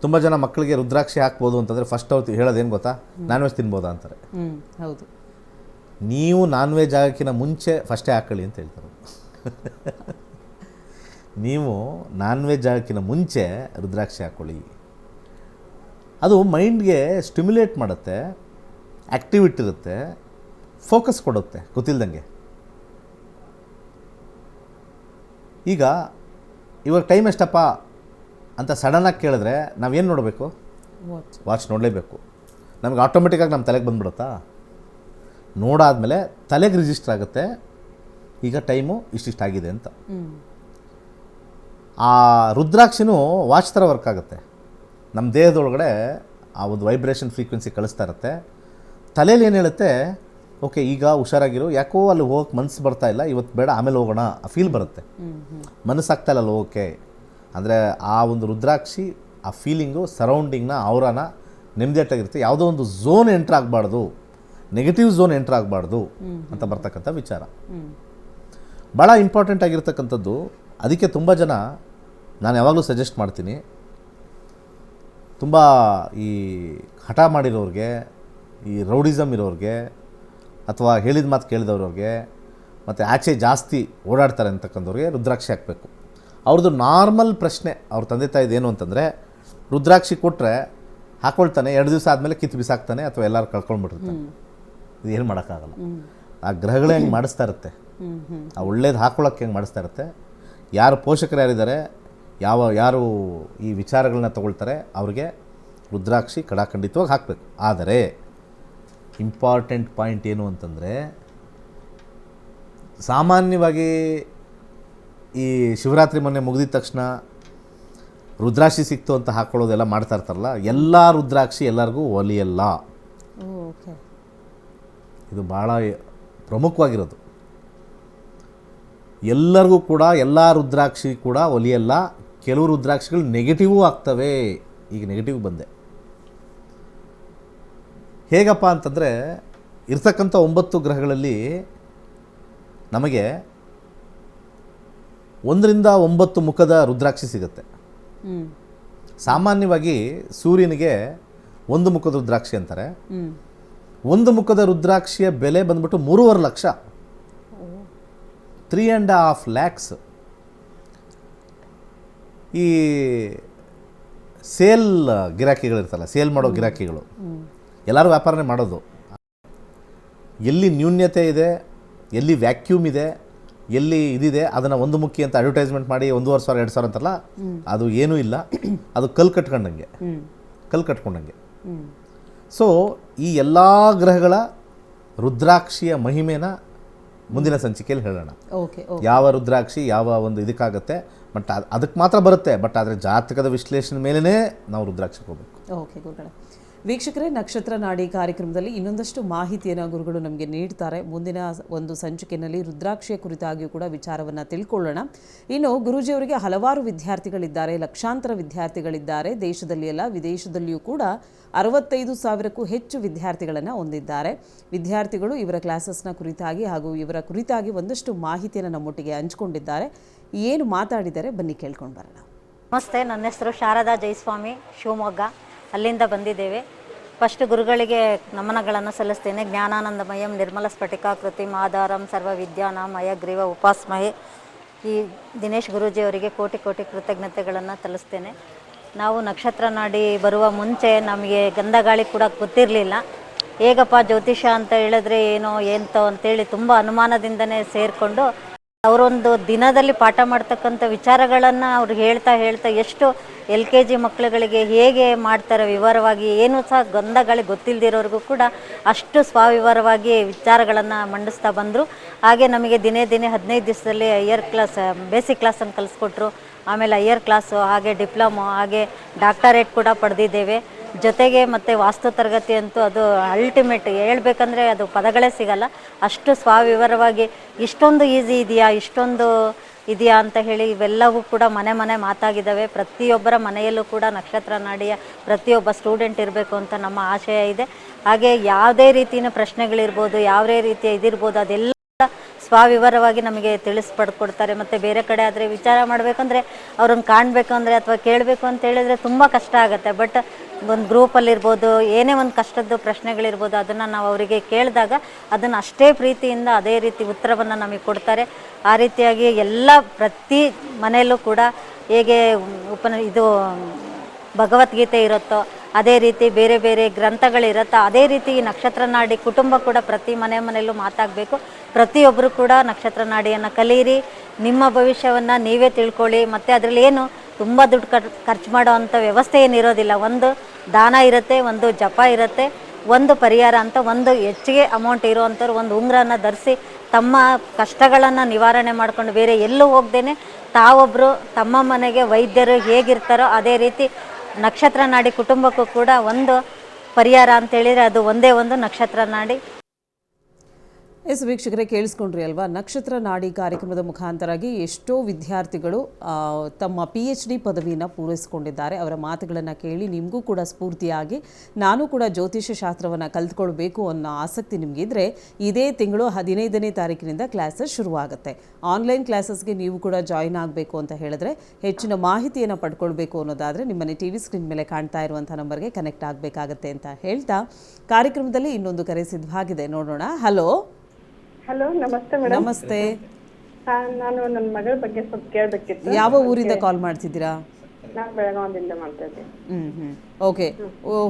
ತುಂಬ ಜನ ಮಕ್ಕಳಿಗೆ ರುದ್ರಾಕ್ಷಿ ಹಾಕ್ಬೋದು ಅಂತಂದರೆ ಫಸ್ಟ್ ಅವ್ರು ಹೇಳೋದೇನು ಗೊತ್ತಾ, ನಾನ್ ವೆಜ್ ತಿನ್ಬೋದಾ ಅಂತಾರೆ. ಹೌದು, ನೀವು ನಾನ್ ವೆಜ್ ಆಗೋಕ್ಕಿಂತ ಮುಂಚೆ ಫಸ್ಟೇ ಹಾಕೊಳ್ಳಿ ಅಂತ ಹೇಳ್ತಾರೆ. ನೀವು ನಾನ್ ವೆಜ್ ಆಗೋಕ್ಕಿಂತ ಮುಂಚೆ ರುದ್ರಾಕ್ಷಿ ಹಾಕ್ಕೊಳ್ಳಿ. ಅದು ಮೈಂಡ್ಗೆ ಸ್ಟಿಮ್ಯುಲೇಟ್ ಮಾಡುತ್ತೆ, ಆ್ಯಕ್ಟಿವಿಟಿ ಇರುತ್ತೆ, ಫೋಕಸ್ ಕೊಡುತ್ತೆ ಗೊತ್ತಿಲ್ದಂಗೆ. ಈಗ ಇವಾಗ ಟೈಮ್ ಎಷ್ಟಪ್ಪ ಅಂತ ಸಡನ್ನಾಗಿ ಕೇಳಿದ್ರೆ ನಾವೇನು ನೋಡಬೇಕು? ವಾಚ್ ನೋಡಲೇಬೇಕು. ನಮಗೆ ಆಟೋಮೆಟಿಕ್ಕಾಗಿ ನಮ್ಮ ತಲೆಗೆ ಬಂದ್ಬಿಡುತ್ತಾ? ನೋಡಾದಮೇಲೆ ತಲೆಗೆ ರಿಜಿಸ್ಟರ್ ಆಗುತ್ತೆ, ಈಗ ಟೈಮು ಇಷ್ಟಿಷ್ಟಾಗಿದೆ ಅಂತ. ಆ ರುದ್ರಾಕ್ಷಿನೂ ವಾಚ್ ಥರ ವರ್ಕ್ ಆಗುತ್ತೆ. ನಮ್ಮ ದೇಹದೊಳಗಡೆ ಆ ಒಂದು ವೈಬ್ರೇಷನ್ ಫ್ರೀಕ್ವೆನ್ಸಿ ಕಳಿಸ್ತಾ ಇರುತ್ತೆ. ತಲೆಯಲ್ಲಿ ಏನು ಹೇಳುತ್ತೆ, ಓಕೆ ಈಗ ಹುಷಾರಾಗಿರು, ಯಾಕೋ ಅಲ್ಲಿ ಹೋಗಕ್ಕೆ ಮನಸ್ಸು ಬರ್ತಾ ಇಲ್ಲ, ಇವತ್ತು ಬೇಡ ಆಮೇಲೆ ಹೋಗೋಣ, ಆ ಫೀಲ್ ಬರುತ್ತೆ. ಮನಸ್ಸಾಗ್ತಾ ಇಲ್ಲ ಅಲ್ಲಿ ಹೋಗೋಕ್ಕೆ. ಅಂದರೆ ಆ ಒಂದು ರುದ್ರಾಕ್ಷಿ ಆ ಫೀಲಿಂಗು ಸರೌಂಡಿಂಗ್ನ ಅವರನ್ನ ನೆಮ್ಮದಿಯಾಗಿರುತ್ತೆ. ಯಾವುದೋ ಒಂದು ಝೋನ್ ಎಂಟ್ರ್ ಆಗಬಾರ್ದು, ನೆಗೆಟಿವ್ ಝೋನ್ ಎಂಟ್ರ್ ಆಗಬಾರ್ದು ಅಂತ ಬರ್ತಕ್ಕಂಥ ವಿಚಾರ ಭಾಳ ಇಂಪಾರ್ಟೆಂಟ್ ಆಗಿರ್ತಕ್ಕಂಥದ್ದು. ಅದಕ್ಕೆ ತುಂಬ ಜನ ನಾನು ಯಾವಾಗಲೂ ಸಜೆಸ್ಟ್ ಮಾಡ್ತೀನಿ, ತುಂಬ ಈ ಹಠ ಮಾಡಿರೋರಿಗೆ, ಈ ರೌಡಿಸಮ್ ಇರೋರಿಗೆ, ಅಥವಾ ಹೇಳಿದ ಮಾತು ಕೇಳಿದವ್ರಿಗೆ, ಮತ್ತು ಆಚೆ ಜಾಸ್ತಿ ಓಡಾಡ್ತಾರೆ ಅಂತಕ್ಕಂಥವ್ರಿಗೆ ರುದ್ರಾಕ್ಷಿ ಹಾಕಬೇಕು. ಅವ್ರದ್ದು ನಾರ್ಮಲ್ ಪ್ರಶ್ನೆ ಅವ್ರ ತಂದೆ ತಾಯಿದು ಏನು ಅಂತಂದರೆ, ರುದ್ರಾಕ್ಷಿ ಕೊಟ್ಟರೆ ಹಾಕ್ಕೊಳ್ತಾನೆ, 2 ದಿವಸ ಆದಮೇಲೆ ಕಿತ್ತು ಬಿಸಾಕ್ತಾನೆ ಅಥವಾ ಎಲ್ಲರೂ ಕಳ್ಕೊಂಡ್ಬಿಟ್ಟಿರ್ತಾನೆ. ಇದು ಏನು ಮಾಡೋಕ್ಕಾಗಲ್ಲ. ಆ ಗ್ರಹಗಳೇ ಹೆಂಗೆ ಮಾಡಿಸ್ತಾ ಇರುತ್ತೆ, ಆ ಒಳ್ಳೇದು ಹಾಕ್ಕೊಳ್ಳೋಕ್ಕೆ ಹೆಂಗೆ ಮಾಡಿಸ್ತಾ ಇರುತ್ತೆ. ಯಾರು ಪೋಷಕರು ಯಾರಿದ್ದಾರೆ, ಯಾರು ಈ ವಿಚಾರಗಳನ್ನ ತಗೊಳ್ತಾರೆ, ಅವ್ರಿಗೆ ರುದ್ರಾಕ್ಷಿ ಕಡಾಖಂಡಿತವಾಗಿ ಹಾಕಬೇಕು. ಆದರೆ ಇಂಪಾರ್ಟೆಂಟ್ ಪಾಯಿಂಟ್ ಏನು ಅಂತಂದರೆ, ಸಾಮಾನ್ಯವಾಗಿ ಈ ಶಿವರಾತ್ರಿ ಮೊನ್ನೆ ಮುಗಿದಿದ ತಕ್ಷಣ ರುದ್ರಾಕ್ಷಿ ಸಿಕ್ತು ಅಂತ ಹಾಕ್ಕೊಳ್ಳೋದೆಲ್ಲ ಮಾಡ್ತಾ ಇರ್ತಾರಲ್ಲ, ಎಲ್ಲ ರುದ್ರಾಕ್ಷಿ ಎಲ್ಲರಿಗೂ ಒಲಿಯಲ್ಲ. ಇದು ಭಾಳ ಪ್ರಮುಖವಾಗಿರೋದು. ಎಲ್ಲರಿಗೂ ಕೂಡ ಎಲ್ಲ ರುದ್ರಾಕ್ಷಿ ಕೂಡ ಒಲಿಯಲ್ಲ. ಕೆಲವು ರುದ್ರಾಕ್ಷಿಗಳು ನೆಗೆಟಿವೂ ಆಗ್ತವೆ. ಈಗ ನೆಗೆಟಿವ್ ಬಂದೆ ಹೇಗಪ್ಪ ಅಂತಂದರೆ, ಇರ್ತಕ್ಕಂಥ 9 ಗ್ರಹಗಳಲ್ಲಿ ನಮಗೆ 1 ರಿಂದ 9 ಮುಖದ ರುದ್ರಾಕ್ಷಿ ಸಿಗುತ್ತೆ. ಸಾಮಾನ್ಯವಾಗಿ ಸೂರ್ಯನಿಗೆ 1 ಮುಖದ ರುದ್ರಾಕ್ಷಿ ಅಂತಾರೆ. 1 ಮುಖದ ರುದ್ರಾಕ್ಷಿಯ ಬೆಲೆ ಬಂದ್ಬಿಟ್ಟು 3.5 ಲಕ್ಷ, 3.5 lakhs. ಈ ಸೇಲ್ ಗಿರಾಕಿಗಳಿರ್ತಲ್ಲ, ಸೇಲ್ ಮಾಡೋ ಗಿರಾಕಿಗಳು ಎಲ್ಲರೂ ವ್ಯಾಪಾರನೇ ಮಾಡೋದು. ಎಲ್ಲಿ ನ್ಯೂನ್ಯತೆ ಇದೆ, ಎಲ್ಲಿ ವ್ಯಾಕ್ಯೂಮ್ ಇದೆ, ಎಲ್ಲಿ ಇದಿದೆ, ಅದನ್ನು 1 ಮುಖಿ ಅಂತ ಅಡ್ವರ್ಟೈಸ್ಮೆಂಟ್ ಮಾಡಿ 1,500 2,000 ಅಂತಾರಲ್ಲ, ಅದು ಏನೂ ಇಲ್ಲ. ಅದು ಕಲ್ಲು ಕಟ್ಕೊಂಡಂಗೆ. ಸೊ ಈ ಎಲ್ಲ ಗ್ರಹಗಳ ರುದ್ರಾಕ್ಷಿಯ ಮಹಿಮೆನ ಮುಂದಿನ ಸಂಚಿಕೆಯಲ್ಲಿ ಹೇಳೋಣ. ಯಾವ ರುದ್ರಾಕ್ಷಿ ಯಾವ ಒಂದು ಇದಕ್ಕಾಗತ್ತೆ, ಬಟ್ ಅದಕ್ಕೆ ಮಾತ್ರ ಬರುತ್ತೆ. ಬಟ್ ಆದರೆ ಜಾತಕದ ವಿಶ್ಲೇಷಣೆ ಮೇಲೇ ನಾವು ರುದ್ರಾಕ್ಷಿಗೆ ಹೋಗಬೇಕು. ಓಕೆ ಗುರುಗಳೇ. ವೀಕ್ಷಕರೇ, ನಕ್ಷತ್ರ ನಾಡಿ ಕಾರ್ಯಕ್ರಮದಲ್ಲಿ ಇನ್ನೊಂದಷ್ಟು ಮಾಹಿತಿಯನ್ನು ಗುರುಗಳು ನಮಗೆ ನೀಡ್ತಾರೆ. ಮುಂದಿನ ಒಂದು ಸಂಚಿಕೆಯಲ್ಲಿ ರುದ್ರಾಕ್ಷಿಯ ಕುರಿತಾಗಿಯೂ ಕೂಡ ವಿಚಾರವನ್ನು ತಿಳ್ಕೊಳ್ಳೋಣ. ಇನ್ನು ಗುರೂಜಿಯವರಿಗೆ ಹಲವಾರು ವಿದ್ಯಾರ್ಥಿಗಳಿದ್ದಾರೆ, ಲಕ್ಷಾಂತರ ವಿದ್ಯಾರ್ಥಿಗಳಿದ್ದಾರೆ. ದೇಶದಲ್ಲಿ ಅಲ್ಲ, ವಿದೇಶದಲ್ಲಿಯೂ ಕೂಡ 65,000ಕ್ಕೂ ಹೆಚ್ಚು ವಿದ್ಯಾರ್ಥಿಗಳನ್ನು ಹೊಂದಿದ್ದಾರೆ. ವಿದ್ಯಾರ್ಥಿಗಳು ಇವರ ಕ್ಲಾಸಸ್ನ ಕುರಿತಾಗಿ ಹಾಗೂ ಇವರ ಕುರಿತಾಗಿ ಒಂದಷ್ಟು ಮಾಹಿತಿಯನ್ನು ನಮ್ಮೊಟ್ಟಿಗೆ ಹಂಚಿಕೊಂಡಿದ್ದಾರೆ. ಏನು ಮಾತಾಡಿದ್ದಾರೆ ಬನ್ನಿ ಕೇಳ್ಕೊಂಡು ಬರೋಣ. ನಮಸ್ತೆ, ನನ್ನ ಹೆಸರು ಶಾರದಾ ಜೈಸ್ವಾಮಿ, ಶಿವಮೊಗ್ಗ. ಅಲ್ಲಿಂದ ಬಂದಿದ್ದೇವೆ. ಫಸ್ಟ್ ಗುರುಗಳಿಗೆ ನಮನಗಳನ್ನು ಸಲ್ಲಿಸ್ತೇನೆ. ಜ್ಞಾನಾನಂದಮಯಂ ನಿರ್ಮಲ ಸ್ಫಟಿಕಾಕೃತಿಂ ಆಧಾರಂ ಸರ್ವ ವಿದ್ಯಾನಾಂ ಹಯಗ್ರೀವ ಉಪಾಸ್ಮಹೆ. ಈ ದಿನೇಶ್ ಗುರೂಜಿಯವರಿಗೆ ಕೋಟಿ ಕೋಟಿ ಕೃತಜ್ಞತೆಗಳನ್ನು ಸಲ್ಲಿಸ್ತೇನೆ. ನಾವು ನಕ್ಷತ್ರ ನಾಡಿ ಬರುವ ಮುಂಚೆ ನಮಗೆ ಗಂಧಗಾಳಿ ಕೂಡ ಗೊತ್ತಿರಲಿಲ್ಲ. ಹೇಗಪ್ಪ ಜ್ಯೋತಿಷ್ಯ ಅಂತ ಹೇಳಿದ್ರೆ ಏನೋ ಎಂತೋ ಅಂತೇಳಿ ತುಂಬ ಅನುಮಾನದಿಂದನೇ ಸೇರಿಕೊಂಡು ಅವರೊಂದು ದಿನದಲ್ಲಿ ಪಾಠ ಮಾಡ್ತಕ್ಕಂಥ ವಿಚಾರಗಳನ್ನು ಅವ್ರು ಹೇಳ್ತಾ ಎಷ್ಟು LKG ಮಕ್ಕಳುಗಳಿಗೆ ಹೇಗೆ ಮಾಡ್ತಾರೆ ವಿವರವಾಗಿ, ಏನೂ ಸಹ ಗಂಧಗಾಳಿ ಗೊತ್ತಿಲ್ಲದಿರೋರಿಗೂ ಕೂಡ ಅಷ್ಟು ಸ್ವವಿವರವಾಗಿ ವಿಚಾರಗಳನ್ನು ಮಂಡಿಸ್ತಾ ಬಂದರು. ಹಾಗೆ ನಮಗೆ ದಿನೇ 15 ದಿವಸದಲ್ಲಿ ಹೈಯರ್ ಕ್ಲಾಸ್, ಬೇಸಿಕ್ ಕ್ಲಾಸನ್ನು ಕಲಿಸ್ಕೊಟ್ರು. ಆಮೇಲೆ ಹೈಯರ್ ಕ್ಲಾಸು, ಹಾಗೆ ಡಿಪ್ಲೊಮೊ, ಹಾಗೆ ಡಾಕ್ಟರೇಟ್ ಕೂಡ ಪಡೆದಿದ್ದೇವೆ. ಜೊತೆಗೆ ಮತ್ತು ವಾಸ್ತು ತರಗತಿ ಅಂತೂ ಅದು ಅಲ್ಟಿಮೇಟ್, ಹೇಳ್ಬೇಕಂದ್ರೆ ಅದು ಪದಗಳೇ ಸಿಗಲ್ಲ. ಅಷ್ಟು ಸ್ವವಿವರವಾಗಿ ಇಷ್ಟೊಂದು ಈಸಿ ಇದೆಯಾ, ಇಷ್ಟೊಂದು ಇದೆಯಾ ಅಂತ ಹೇಳಿ ಇವೆಲ್ಲವೂ ಕೂಡ ಮನೆ ಮಾತಾಗಿದ್ದಾವೆ. ಪ್ರತಿಯೊಬ್ಬರ ಮನೆಯಲ್ಲೂ ಕೂಡ ನಕ್ಷತ್ರ ನಾಡಿಯ ಪ್ರತಿಯೊಬ್ಬ ಸ್ಟೂಡೆಂಟ್ ಇರಬೇಕು ಅಂತ ನಮ್ಮ ಆಶಯ ಇದೆ. ಹಾಗೆ ಯಾವುದೇ ರೀತಿಯ ಪ್ರಶ್ನೆಗಳಿರ್ಬೋದು, ಯಾವುದೇ ರೀತಿಯ ಇದಿರ್ಬೋದು, ಅದೆಲ್ಲ ಸ್ವವಿವರವಾಗಿ ನಮಗೆ ತಿಳಿಸ್ಪಡ್ಕೊಡ್ತಾರೆ. ಮತ್ತು ಬೇರೆ ಕಡೆ ಆದರೆ ವಿಚಾರ ಮಾಡಬೇಕಂದ್ರೆ ಅವ್ರನ್ನ ಕಾಣಬೇಕು ಅಂದರೆ ಅಥವಾ ಕೇಳಬೇಕು ಅಂತ ಹೇಳಿದರೆ ತುಂಬ ಕಷ್ಟ ಆಗುತ್ತೆ. ಬಟ್ ಒಂದು ಗ್ರೂಪಲ್ಲಿರ್ಬೋದು, ಏನೇ ಒಂದು ಕಷ್ಟದ್ದು ಪ್ರಶ್ನೆಗಳಿರ್ಬೋದು, ಅದನ್ನು ನಾವು ಅವರಿಗೆ ಕೇಳಿದಾಗ ಅದನ್ನು ಅಷ್ಟೇ ಪ್ರೀತಿಯಿಂದ ಅದೇ ರೀತಿ ಉತ್ತರವನ್ನು ನಮಗೆ ಕೊಡ್ತಾರೆ. ಆ ರೀತಿಯಾಗಿ ಎಲ್ಲ ಪ್ರತಿ ಮನೆಯಲ್ಲೂ ಕೂಡ ಹೇಗೆ ಇದು ಭಗವದ್ಗೀತೆ ಇರುತ್ತೋ ಅದೇ ರೀತಿ ಬೇರೆ ಬೇರೆ ಗ್ರಂಥಗಳಿರುತ್ತೋ ಅದೇ ರೀತಿ ಈ ನಕ್ಷತ್ರ ನಾಡಿ ಕುಟುಂಬ ಕೂಡ ಪ್ರತಿ ಮನೆಯಲ್ಲೂ ಮಾತಾಗಬೇಕು. ಪ್ರತಿಯೊಬ್ಬರು ಕೂಡ ನಕ್ಷತ್ರ ನಾಡಿಯನ್ನು ಕಲೀರಿ, ನಿಮ್ಮ ಭವಿಷ್ಯವನ್ನು ನೀವೇ ತಿಳ್ಕೊಳ್ಳಿ. ಮತ್ತು ಅದರಲ್ಲಿ ಏನು ತುಂಬ ದುಡ್ಡು ಖರ್ಚು ಮಾಡೋ ಅಂಥ ವ್ಯವಸ್ಥೆ ಏನಿರೋದಿಲ್ಲ. ಒಂದು ದಾನ ಇರುತ್ತೆ, ಒಂದು ಜಪ ಇರುತ್ತೆ, ಒಂದು ಪರಿಹಾರ ಅಂತ ಒಂದು ಹೆಚ್ಚಿಗೆ ಅಮೌಂಟ್ ಇರುವಂಥವ್ರು ಒಂದು ಉಂಗುರನ ಧರಿಸಿ ತಮ್ಮ ಕಷ್ಟಗಳನ್ನು ನಿವಾರಣೆ ಮಾಡ್ಕೊಂಡು ಬೇರೆ ಎಲ್ಲೂ ಹೋಗ್ದೇನೆ ತಾವೊಬ್ಬರು ತಮ್ಮ ಮನೆಗೆ ವೈದ್ಯರು ಹೇಗಿರ್ತಾರೋ ಅದೇ ರೀತಿ ನಕ್ಷತ್ರ ನಾಡಿ ಕುಟುಂಬಕ್ಕೂ ಕೂಡ ಒಂದು ಪರಿಹಾರ ಅಂತೇಳಿದರೆ ಅದು ಒಂದೇ ಒಂದು ನಕ್ಷತ್ರ ನಾಡಿ. ಎಸ್ ವೀಕ್ಷಕರೇ, ಕೇಳಿಸ್ಕೊಂಡ್ರಿ ಅಲ್ವಾ? ನಕ್ಷತ್ರ ನಾಡಿ ಕಾರ್ಯಕ್ರಮದ ಮುಖಾಂತರಾಗಿ ಎಷ್ಟೋ ವಿದ್ಯಾರ್ಥಿಗಳು ತಮ್ಮ PhD ಪದವಿಯನ್ನು ಪೂರೈಸಿಕೊಂಡಿದ್ದಾರೆ. ಅವರ ಮಾತುಗಳನ್ನು ಕೇಳಿ ನಿಮಗೂ ಕೂಡ ಸ್ಫೂರ್ತಿಯಾಗಿ ನಾನು ಕೂಡ ಜ್ಯೋತಿಷ್ಯ ಶಾಸ್ತ್ರವನ್ನು ಕಲ್ತ್ಕೊಳ್ಬೇಕು ಅನ್ನೋ ಆಸಕ್ತಿ ನಿಮಗಿದ್ರೆ ಇದೇ ತಿಂಗಳು 15ನೇ ತಾರೀಕಿನಿಂದ ಕ್ಲಾಸಸ್ ಶುರುವಾಗುತ್ತೆ. ಆನ್ಲೈನ್ ಕ್ಲಾಸಸ್ಗೆ ನೀವು ಕೂಡ ಜಾಯಿನ್ ಆಗಬೇಕು ಅಂತ ಹೇಳಿದ್ರೆ, ಹೆಚ್ಚಿನ ಮಾಹಿತಿಯನ್ನು ಪಡ್ಕೊಳ್ಬೇಕು ಅನ್ನೋದಾದರೆ ನಿಮ್ಮನೆ TV ಸ್ಕ್ರೀನ್ ಮೇಲೆ ಕಾಣ್ತಾ ಇರುವಂಥ ನಂಬರ್ಗೆ ಕನೆಕ್ಟ್ ಆಗಬೇಕಾಗತ್ತೆ ಅಂತ ಹೇಳ್ತಾ ಕಾರ್ಯಕ್ರಮದಲ್ಲಿ ಇನ್ನೊಂದು ಕರೆ ಸಿದ್ಧವಾಗಿದೆ, ನೋಡೋಣ. ಹಲೋ. ಹಲೋ, ನಮಸ್ತೆ ಮೇಡಮ್. ನಮಸ್ತೆ. ನಾನು ನನ್ನ ಮಗಳ ಬಗ್ಗೆ ಸ್ವಲ್ಪ ಕೇಳಬೇಕಿತ್ತು. ಯಾವ ಊರಿಂದ ಕಾಲ್ ಮಾಡ್ತಿದ್ದೀರಾ? ನಾನು ಬೆಳಗಾವಿಯಿಂದ ಮಾಡ್ತಾ ಇದ್ದೀನಿ. ಓಕೆ,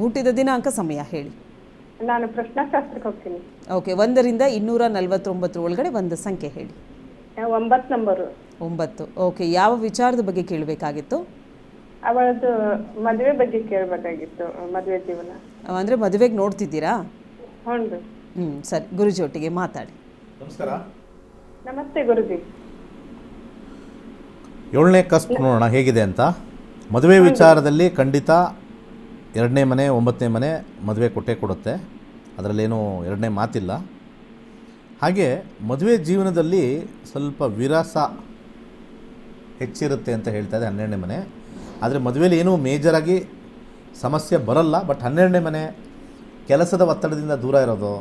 ಹುಟ್ಟಿದ ದಿನಾಂಕ ಸಮಯ ಹೇಳಿ. ನಾನು ಪ್ರಶ್ನಾಶಾಸ್ತ್ರಕ್ಕೆ ಹೋಗ್ತೀನಿ. ಓಕೆ, 1ರಿಂದ 249 ಒಳಗಡೆ ಒಂದು ಸಂಖ್ಯೆ ಹೇಳಿ. 9 ನಂಬರು. 9. ಓಕೆ, ಯಾವ ವಿಚಾರದ ಬಗ್ಗೆ ಕೇಳಬೇಕಾಗಿತ್ತು? ಅವಳದು ಮದುವೆ ಬಗ್ಗೆ ಕೇಳಬೇಕಾಗಿತ್ತು, ಮದುವೆ ಜೀವನ. ಅಂದರೆ ಮದುವೆಗೆ ನೋಡ್ತಿದ್ದೀರಾ? ಹ್ಞೂ. ಸರಿ, ಗುರುಜಿ ಒಟ್ಟಿಗೆ ಮಾತಾಡಿ. ನಮಸ್ಕಾರ. ನಮಸ್ತೆ ಗುರುಜಿ. 7ನೇ ಕಸ್ಪ್ ನೋಡೋಣ ಹೇಗಿದೆ ಅಂತ. ಮದುವೆ ವಿಚಾರದಲ್ಲಿ ಖಂಡಿತ 2ನೇ ಮನೆ 9ನೇ ಮನೆ ಮದುವೆ ಕೊಟ್ಟೇ ಕೊಡುತ್ತೆ, ಅದರಲ್ಲೇನೂ 2ನೇ ಮಾತಿಲ್ಲ. ಹಾಗೆ ಮದುವೆ ಜೀವನದಲ್ಲಿ ಸ್ವಲ್ಪ ವಿರಸ ಹೆಚ್ಚಿರುತ್ತೆ ಅಂತ ಹೇಳ್ತಾ ಇದೆ 12ನೇ ಮನೆ. ಆದರೆ ಮದುವೆಯಲ್ಲಿ ಏನೂ ಮೇಜರಾಗಿ ಸಮಸ್ಯೆ ಬರಲ್ಲ. ಬಟ್ 12ನೇ ಮನೆ ಕೆಲಸದ ಒತ್ತಡದಿಂದ ದೂರ ಇರೋದು,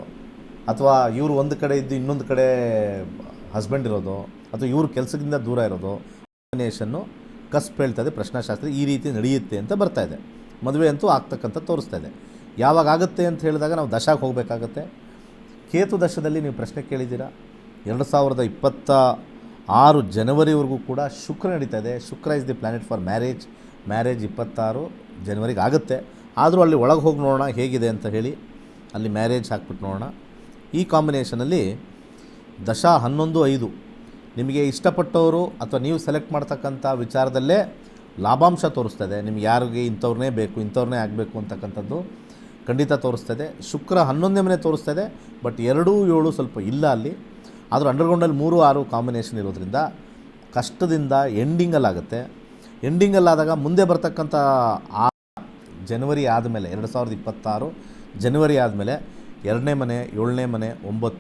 ಅಥವಾ ಇವರು ಒಂದು ಕಡೆ ಇದ್ದು ಇನ್ನೊಂದು ಕಡೆ ಹಸ್ಬೆಂಡ್ ಇರೋದು, ಅಥವಾ ಇವರು ಕೆಲಸದಿಂದ ದೂರ ಇರೋದು, ಕಾಂಬಿನೇಷನ್ನು ಕಸ್ಪ್ ಹೇಳ್ತಾ ಇದೆ ಪ್ರಶ್ನಾಶಾಸ್ತ್ರ. ಈ ರೀತಿ ನಡೆಯುತ್ತೆ ಅಂತ ಬರ್ತಾ ಇದೆ. ಮದುವೆ ಅಂತೂ ಆಗ್ತಕ್ಕಂಥ ತೋರಿಸ್ತಾ ಇದೆ. ಯಾವಾಗ ಆಗುತ್ತೆ ಅಂತ ಹೇಳಿದಾಗ ನಾವು ದಶಾಗೆ ಹೋಗಬೇಕಾಗತ್ತೆ. ಕೇತು ದಶದಲ್ಲಿ ನೀವು ಪ್ರಶ್ನೆ ಕೇಳಿದ್ದೀರಾ. 2026 ಜನವರಿವರೆಗೂ ಕೂಡ ಶುಕ್ರ ನಡೀತಾ ಇದೆ. Shukra is the planet for marriage. 26 ಜನವರಿಗೆ ಆಗುತ್ತೆ. ಆದರೂ ಅಲ್ಲಿ ಒಳಗೆ ಹೋಗಿ ನೋಡೋಣ ಹೇಗಿದೆ ಅಂತ ಹೇಳಿ ಅಲ್ಲಿ ಮ್ಯಾರೇಜ್ ಹಾಕ್ಬಿಟ್ಟು ನೋಡೋಣ. ಈ ಕಾಂಬಿನೇಷನಲ್ಲಿ ದಶಾ 11-5 ನಿಮಗೆ ಇಷ್ಟಪಟ್ಟವರು ಅಥವಾ ನೀವು ಸೆಲೆಕ್ಟ್ ಮಾಡ್ತಕ್ಕಂಥ ವಿಚಾರದಲ್ಲೇ ಲಾಭಾಂಶ ತೋರಿಸ್ತದೆ. ನಿಮ್ಗೆ ಯಾರಿಗೆ ಇಂಥವ್ರನ್ನೇ ಬೇಕು, ಇಂಥವ್ರನ್ನೇ ಆಗಬೇಕು ಅಂತಕ್ಕಂಥದ್ದು ಖಂಡಿತ ತೋರಿಸ್ತದೆ. ಶುಕ್ರ 11ನೇ ಮನೆ ತೋರಿಸ್ತದೆ. ಬಟ್ 2, 7 ಸ್ವಲ್ಪ ಇಲ್ಲ ಅಲ್ಲಿ. ಆದರೂ ಅಂಡರ್ಗ್ರೌಂಡಲ್ಲಿ 3, 6 ಕಾಂಬಿನೇಷನ್ ಇರೋದ್ರಿಂದ ಕಷ್ಟದಿಂದ ಎಂಡಿಂಗಲ್ಲಾಗುತ್ತೆ. ಎಂಡಿಂಗಲ್ಲಾದಾಗ ಮುಂದೆ ಬರ್ತಕ್ಕಂಥ ಜನವರಿ ಆದಮೇಲೆ 2026 ಜನವರಿ ಆದಮೇಲೆ 2ನೇ ಮನೆ 7ನೇ ಮನೆ 9ನೇ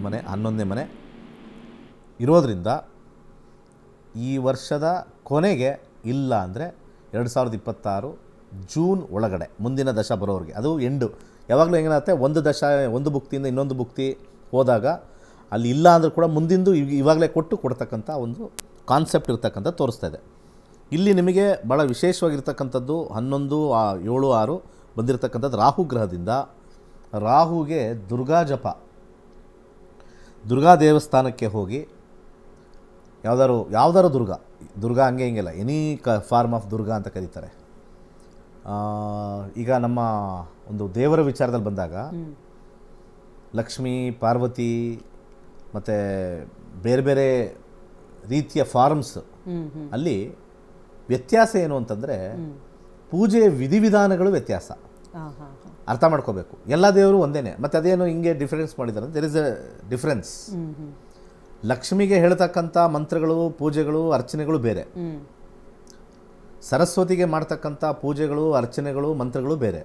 ಮನೆ 11ನೇ ಮನೆ ಇರೋದ್ರಿಂದ ಈ ವರ್ಷದ ಕೊನೆಗೆ ಇಲ್ಲ ಅಂದರೆ 2026 ಜೂನ್ ಒಳಗಡೆ ಮುಂದಿನ ದಶ ಬರೋರಿಗೆ, ಅದು ಎಂಡು. ಯಾವಾಗಲೂ ಏನಾಗುತ್ತೆ, ಒಂದು ಭುಕ್ತಿಯಿಂದ ಇನ್ನೊಂದು ಭುಕ್ತಿ ಹೋದಾಗ ಅಲ್ಲಿ ಇಲ್ಲ ಅಂದರೂ ಕೂಡ ಮುಂದಿಂದು ಇವಾಗಲೇ ಕೊಡ್ತಕ್ಕಂಥ ಒಂದು ಕಾನ್ಸೆಪ್ಟ್ ಇರ್ತಕ್ಕಂಥ ತೋರಿಸ್ತಾ ಇದೆ. ಇಲ್ಲಿ ನಿಮಗೆ ಭಾಳ ವಿಶೇಷವಾಗಿರ್ತಕ್ಕಂಥದ್ದು 11, 7, 6 ಬಂದಿರತಕ್ಕಂಥದ್ದು ರಾಹು ಗ್ರಹದಿಂದ. ರಾಹುಗೆ ದುರ್ಗಾ ಜಪ, ದುರ್ಗಾ ದೇವಸ್ಥಾನಕ್ಕೆ ಹೋಗಿ ಯಾವ್ದಾರು ದುರ್ಗಾ ಹಂಗೆ ಹಿಂಗೆಲ್ಲ ಎನಿ ಫಾರ್ಮ್ ಆಫ್ ದುರ್ಗಾ ಅಂತ ಕರೀತಾರೆ. ಈಗ ನಮ್ಮ ಒಂದು ದೇವರ ವಿಚಾರದಲ್ಲಿ ಬಂದಾಗ ಲಕ್ಷ್ಮೀ, ಪಾರ್ವತಿ ಮತ್ತು ಬೇರೆ ಬೇರೆ ರೀತಿಯ ಫಾರ್ಮ್ಸ್ ಅಲ್ಲಿ ವ್ಯತ್ಯಾಸ ಏನು ಅಂತಂದರೆ ಪೂಜೆ ವಿಧಿವಿಧಾನಗಳು ವ್ಯತ್ಯಾಸ. ಅರ್ಥ ಮಾಡ್ಕೋಬೇಕು. ಎಲ್ಲ ದೇವರು ಒಂದೇನೆ. ಮತ್ತು ಅದೇನು ಹಿಂಗೆ ಡಿಫರೆನ್ಸ್ ಮಾಡಿದ್ದಾರೆ, ದೇರ್ ಇಸ್ ಎ ಡಿಫರೆನ್ಸ್. ಲಕ್ಷ್ಮಿಗೆ ಹೇಳ್ತಕ್ಕಂಥ ಮಂತ್ರಗಳು, ಪೂಜೆಗಳು, ಅರ್ಚನೆಗಳು ಬೇರೆ. ಸರಸ್ವತಿಗೆ ಮಾಡ್ತಕ್ಕಂಥ ಪೂಜೆಗಳು, ಅರ್ಚನೆಗಳು, ಮಂತ್ರಗಳು ಬೇರೆ.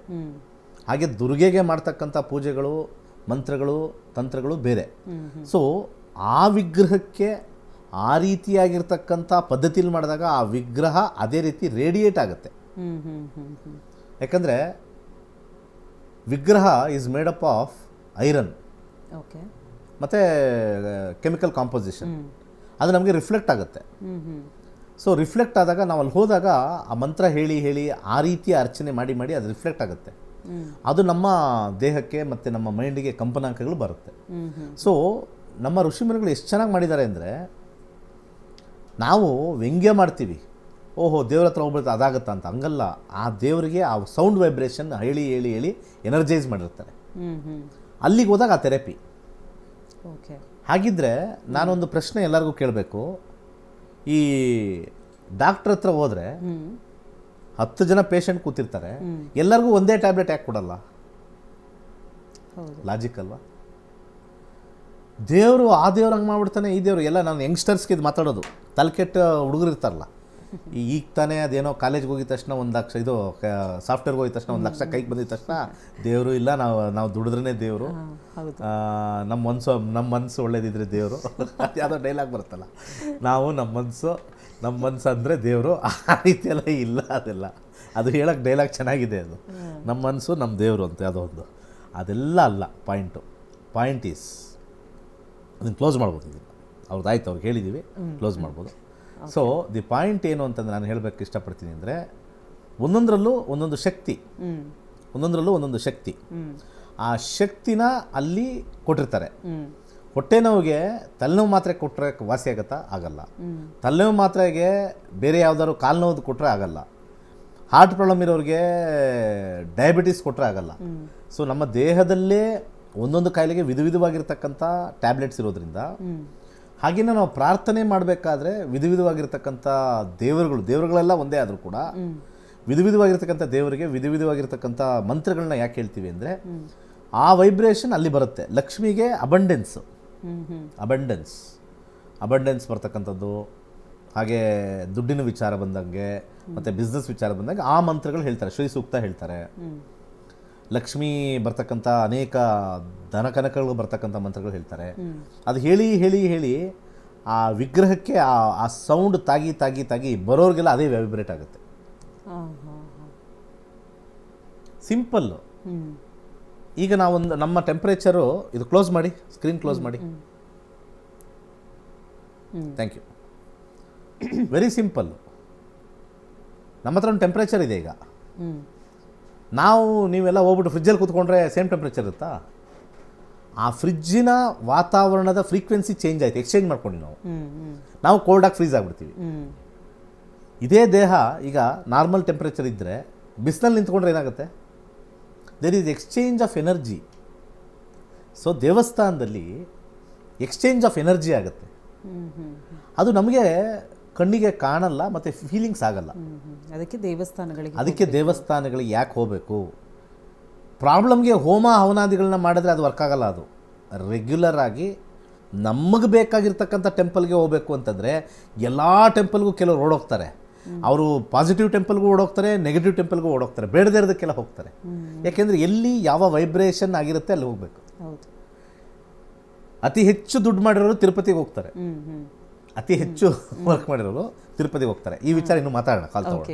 ಹಾಗೆ ದುರ್ಗೆಗೆ ಮಾಡ್ತಕ್ಕಂಥ ಪೂಜೆಗಳು, ಮಂತ್ರಗಳು, ತಂತ್ರಗಳು ಬೇರೆ. ಸೊ ಆ ವಿಗ್ರಹಕ್ಕೆ ಆ ರೀತಿಯಾಗಿರ್ತಕ್ಕಂಥ ಪದ್ಧತಿಯಲ್ಲಿ ಮಾಡಿದಾಗ ಆ ವಿಗ್ರಹ ಅದೇ ರೀತಿ ರೇಡಿಯೇಟ್ ಆಗುತ್ತೆ. ಯಾಕಂದರೆ ವಿಗ್ರಹ is made up of iron ಮತ್ತು ಕೆಮಿಕಲ್ ಕಾಂಪೋಸಿಷನ್. ಅದು ನಮಗೆ ರಿಫ್ಲೆಕ್ಟ್ ಆಗುತ್ತೆ. ಸೊ ರಿಫ್ಲೆಕ್ಟ್ ಆದಾಗ ನಾವು ಅಲ್ಲಿ ಹೋದಾಗ ಆ ಮಂತ್ರ ಹೇಳಿ ಆ ರೀತಿಯ ಅರ್ಚನೆ ಮಾಡಿ ಅದು ರಿಫ್ಲೆಕ್ಟ್ ಆಗುತ್ತೆ. ಅದು ನಮ್ಮ ದೇಹಕ್ಕೆ ಮತ್ತು ನಮ್ಮ ಮೈಂಡಿಗೆ ಕಂಪನಾಂಕಗಳು ಬರುತ್ತೆ. ಸೊ ನಮ್ಮ ಋಷಿಮುನಿಗಳು ಎಷ್ಟು ಚೆನ್ನಾಗಿ ಮಾಡಿದ್ದಾರೆ ಅಂದರೆ, ನಾವು ವ್ಯಂಗ್ಯ ಮಾಡ್ತೀವಿ, ಓಹೋ ದೇವ್ರ ಹತ್ರ ಹೋಗ್ಬಿಡುತ್ತೆ ಅದಾಗುತ್ತಾ ಅಂತ. ಹಂಗಲ್ಲ. ಆ ದೇವರಿಗೆ ಆ ಸೌಂಡ್ ವೈಬ್ರೇಷನ್ ಹೇಳಿ ಎನರ್ಜೈಸ್ ಮಾಡಿರ್ತಾರೆ. ಅಲ್ಲಿಗೆ ಹೋದಾಗ ಆ ಥೆರಪಿ. ಹಾಗಿದ್ದರೆ ನಾನೊಂದು ಪ್ರಶ್ನೆ ಎಲ್ಲರಿಗೂ ಕೇಳಬೇಕು. ಈ ಡಾಕ್ಟ್ರ್ ಹತ್ರ ಹೋದರೆ 10 ಜನ ಪೇಷಂಟ್ ಕೂತಿರ್ತಾರೆ, ಎಲ್ಲರಿಗೂ ಒಂದೇ ಟ್ಯಾಬ್ಲೆಟ್ ಯಾಕೆ ಕೊಡಲ್ಲ? ಲಾಜಿಕ್ ಅಲ್ವಾ? ದೇವರು ಆ ದೇವ್ರು ಹಂಗೆ ಮಾಡ್ಬಿಡ್ತಾನೆ, ಈ ದೇವರು ಎಲ್ಲ ನಾನು ಯಂಗ್ಸ್ಟರ್ಸ್ಗೆ ಇದು ಮಾತಾಡೋದು. ತಲೆಕೆಟ್ಟ ಹುಡುಗರು ಇರ್ತಾರಲ್ಲ, ಈಗ ತಾನೇ ಅದೇನೋ ಕಾಲೇಜ್ಗೆ ಹೋಗಿದ ತಕ್ಷಣ 1 ಲಕ್ಷ, ಇದು ಸಾಫ್ಟ್ವೇರ್ಗೆ ಹೋಗಿದ ತಕ್ಷಣ 1 ಲಕ್ಷ ಕೈಗೆ ಬಂದಿದ ತಕ್ಷಣ ದೇವರು ಇಲ್ಲ, ನಾವು ದುಡಿದ್ರೇ ದೇವರು, ನಮ್ಮ ಮನಸ್ಸು ಒಳ್ಳೇದಿದ್ರೆ ದೇವರು. ಅದು ಯಾವುದೋ ಡೈಲಾಗ್ ಬರುತ್ತಲ್ಲ, ನಮ್ಮ ಮನಸ್ಸು ಅಂದರೆ ದೇವರು, ಆ ರೀತಿಯೆಲ್ಲ ಇಲ್ಲ. ಅದು ಹೇಳೋಕ್ಕೆ ಡೈಲಾಗ್ ಚೆನ್ನಾಗಿದೆ. ಅದು ನಮ್ಮ ಮನಸ್ಸು ನಮ್ಮ ದೇವರು ಅಂತ ಯಾವುದೋ ಒಂದು, ಅದೆಲ್ಲ ಅಲ್ಲ ಪಾಯಿಂಟ್ ಈಸ್ ಅದನ್ನು ಕ್ಲೋಸ್ ಮಾಡ್ಬೋದು. ಇದನ್ನು ಅವ್ರದ್ದಾಯ್ತು, ಅವ್ರಿಗೆ ಹೇಳಿದ್ದೀವಿ, ಕ್ಲೋಸ್ ಮಾಡ್ಬೋದು. ಸೊ ದಿ ಪಾಯಿಂಟ್ ಏನು ಅಂತಂದ್ರೆ ನಾನು ಹೇಳಬೇಕು ಇಷ್ಟಪಡ್ತೀನಿ ಅಂದರೆ, ಒಂದೊಂದರಲ್ಲೂ ಒಂದೊಂದು ಶಕ್ತಿ, ಆ ಶಕ್ತಿನ ಅಲ್ಲಿ ಕೊಟ್ಟಿರ್ತಾರೆ. ಹೊಟ್ಟೆ ನೋವಿಗೆ ತಲೆನೋವು ಮಾತ್ರೆ ಕೊಟ್ಟರೆ ವಾಸಿ ಆಗುತ್ತಾ? ಆಗಲ್ಲ. ತಲೆನೋವು ಮಾತ್ರೆಗೆ ಬೇರೆ ಯಾವ್ದಾದ್ರು ಕಾಲು ನೋವು ಕೊಟ್ಟರೆ ಆಗಲ್ಲ. ಹಾರ್ಟ್ ಪ್ರಾಬ್ಲಮ್ ಇರೋರಿಗೆ ಡಯಾಬಿಟಿಸ್ ಕೊಟ್ಟರೆ ಆಗಲ್ಲ. ಸೊ ನಮ್ಮ ದೇಹದಲ್ಲೇ ಒಂದೊಂದು ಕಾಯಿಲೆಗೆ ವಿಧವಾಗಿರ್ತಕ್ಕಂಥ ಟ್ಯಾಬ್ಲೆಟ್ಸ್ ಇರೋದ್ರಿಂದ, ಹಾಗೆಯೇ ನಾವು ಪ್ರಾರ್ಥನೆ ಮಾಡಬೇಕಾದ್ರೆ ವಿಧವಾಗಿರ್ತಕ್ಕಂಥ ದೇವರುಗಳೆಲ್ಲ ಒಂದೇ ಆದರೂ ಕೂಡ ವಿಧವಾಗಿರ್ತಕ್ಕಂಥ ದೇವರಿಗೆ ವಿಧವಾಗಿರ್ತಕ್ಕಂಥ ಮಂತ್ರಗಳನ್ನ ಯಾಕೆ ಹೇಳ್ತೀವಿ ಅಂದರೆ, ಆ ವೈಬ್ರೇಷನ್ ಅಲ್ಲಿ ಬರುತ್ತೆ. ಲಕ್ಷ್ಮಿಗೆ ಅಬಂಡೆನ್ಸ್ ಬರ್ತಕ್ಕಂಥದ್ದು, ಹಾಗೆ ದುಡ್ಡಿನ ವಿಚಾರ ಬಂದಂಗೆ ಮತ್ತು ಬಿಸ್ನೆಸ್ ವಿಚಾರ ಬಂದಾಗ ಆ ಮಂತ್ರಗಳು ಹೇಳ್ತಾರೆ, ಶ್ರೀ ಸೂಕ್ತ ಹೇಳ್ತಾರೆ. ಲಕ್ಷ್ಮೀ ಬರ್ತಕ್ಕಂಥ ಅನೇಕ ಧನಕನಕಗಳು ಬರ್ತಕ್ಕಂಥ ಮಂತ್ರಗಳು ಹೇಳ್ತಾರೆ. ಅದು ಹೇಳಿ ಆ ವಿಗ್ರಹಕ್ಕೆ ಆ ಸೌಂಡ್ ತಾಗಿ ಬರೋರಿಗೆಲ್ಲ ಅದೇ ವೈಬ್ರೇಟ್ ಆಗುತ್ತೆ. ಸಿಂಪಲ್ಲು. ಈಗ ನಾವೊಂದು ನಮ್ಮ ಟೆಂಪ್ರೇಚರು, ಇದು ಕ್ಲೋಸ್ ಮಾಡಿ, ಸ್ಕ್ರೀನ್ ಕ್ಲೋಸ್ ಮಾಡಿ. Thank you. Very simple. ನಮ್ಮ ಹತ್ರ ಒಂದು ಟೆಂಪ್ರೇಚರ್ ಇದೆ. ಈಗ ನೀವೆಲ್ಲ ಹೋಗ್ಬಿಟ್ಟು ಫ್ರಿಜ್ಜಲ್ಲಿ ಕೂತ್ಕೊಂಡ್ರೆ ಸೇಮ್ ಟೆಂಪ್ರೇಚರ್ ಇರುತ್ತಾ? ಆ ಫ್ರಿಜ್ಜಿನ ವಾತಾವರಣದ ಫ್ರೀಕ್ವೆನ್ಸಿ ಚೇಂಜ್ ಆಯ್ತು, ಎಕ್ಸ್ಚೇಂಜ್ ಮಾಡ್ಕೊಂಡು ನಾವು ಕೋಲ್ಡಾಗಿ ಫ್ರೀಸ್ ಆಗಿಬಿಡ್ತೀವಿ. ಇದೇ ದೇಹ ಈಗ ನಾರ್ಮಲ್ ಟೆಂಪ್ರೇಚರ್ ಇದ್ದರೆ ಬಿಸಿಲಲ್ಲಿ ನಿಂತ್ಕೊಂಡ್ರೆ ಏನಾಗುತ್ತೆ? There is exchange of energy. So ದೇವಸ್ಥಾನದಲ್ಲಿ ಎಕ್ಸ್ಚೇಂಜ್ ಆಫ್ ಎನರ್ಜಿ ಆಗುತ್ತೆ. ಅದು ನಮಗೆ ಕಣ್ಣಿಗೆ ಕಾಣಲ್ಲ ಮತ್ತು ಫೀಲಿಂಗ್ಸ್ ಆಗಲ್ಲ. ಅದಕ್ಕೆ ದೇವಸ್ಥಾನಗಳಿಗೆ ಯಾಕೆ ಹೋಗಬೇಕು? ಪ್ರಾಬ್ಲಮ್ಗೆ ಹೋಮ ಹವನಾದಿಗಳನ್ನ ಮಾಡಿದ್ರೆ ಅದು ವರ್ಕ್ ಆಗಲ್ಲ. ಅದು ರೆಗ್ಯುಲರ್ ಆಗಿ ನಮಗೆ ಬೇಕಾಗಿರ್ತಕ್ಕಂಥ ಟೆಂಪಲ್ಗೆ ಹೋಗಬೇಕು ಅಂತಂದರೆ, ಎಲ್ಲ ಟೆಂಪಲ್ಗೂ ಕೆಲವರು ಓಡೋಗ್ತಾರೆ. ಅವರು ಪಾಸಿಟಿವ್ ಟೆಂಪಲ್ಗೂ ಓಡೋಗ್ತಾರೆ, ನೆಗೆಟಿವ್ ಟೆಂಪಲ್ಗೂ ಓಡೋಗ್ತಾರೆ, ಬೇಡದೇ ಇರೋದಕ್ಕೆಲ್ಲ ಹೋಗ್ತಾರೆ. ಯಾಕೆಂದರೆ ಎಲ್ಲಿ ಯಾವ ವೈಬ್ರೇಷನ್ ಆಗಿರುತ್ತೆ ಅಲ್ಲಿ ಹೋಗಬೇಕು. ಅತಿ ಹೆಚ್ಚು ದುಡ್ಡು ಮಾಡಿರೋರು ತಿರುಪತಿಗೆ ಹೋಗ್ತಾರೆ, ಅತಿ ಹೆಚ್ಚು ವರ್ಕ್ ಮಾಡಿರೋರು ತಿರುಪತಿಗೆ ಹೋಗ್ತಾರೆ. ಈ ವಿಚಾರ ಇನ್ನು ಮಾತಾಡೋಣ.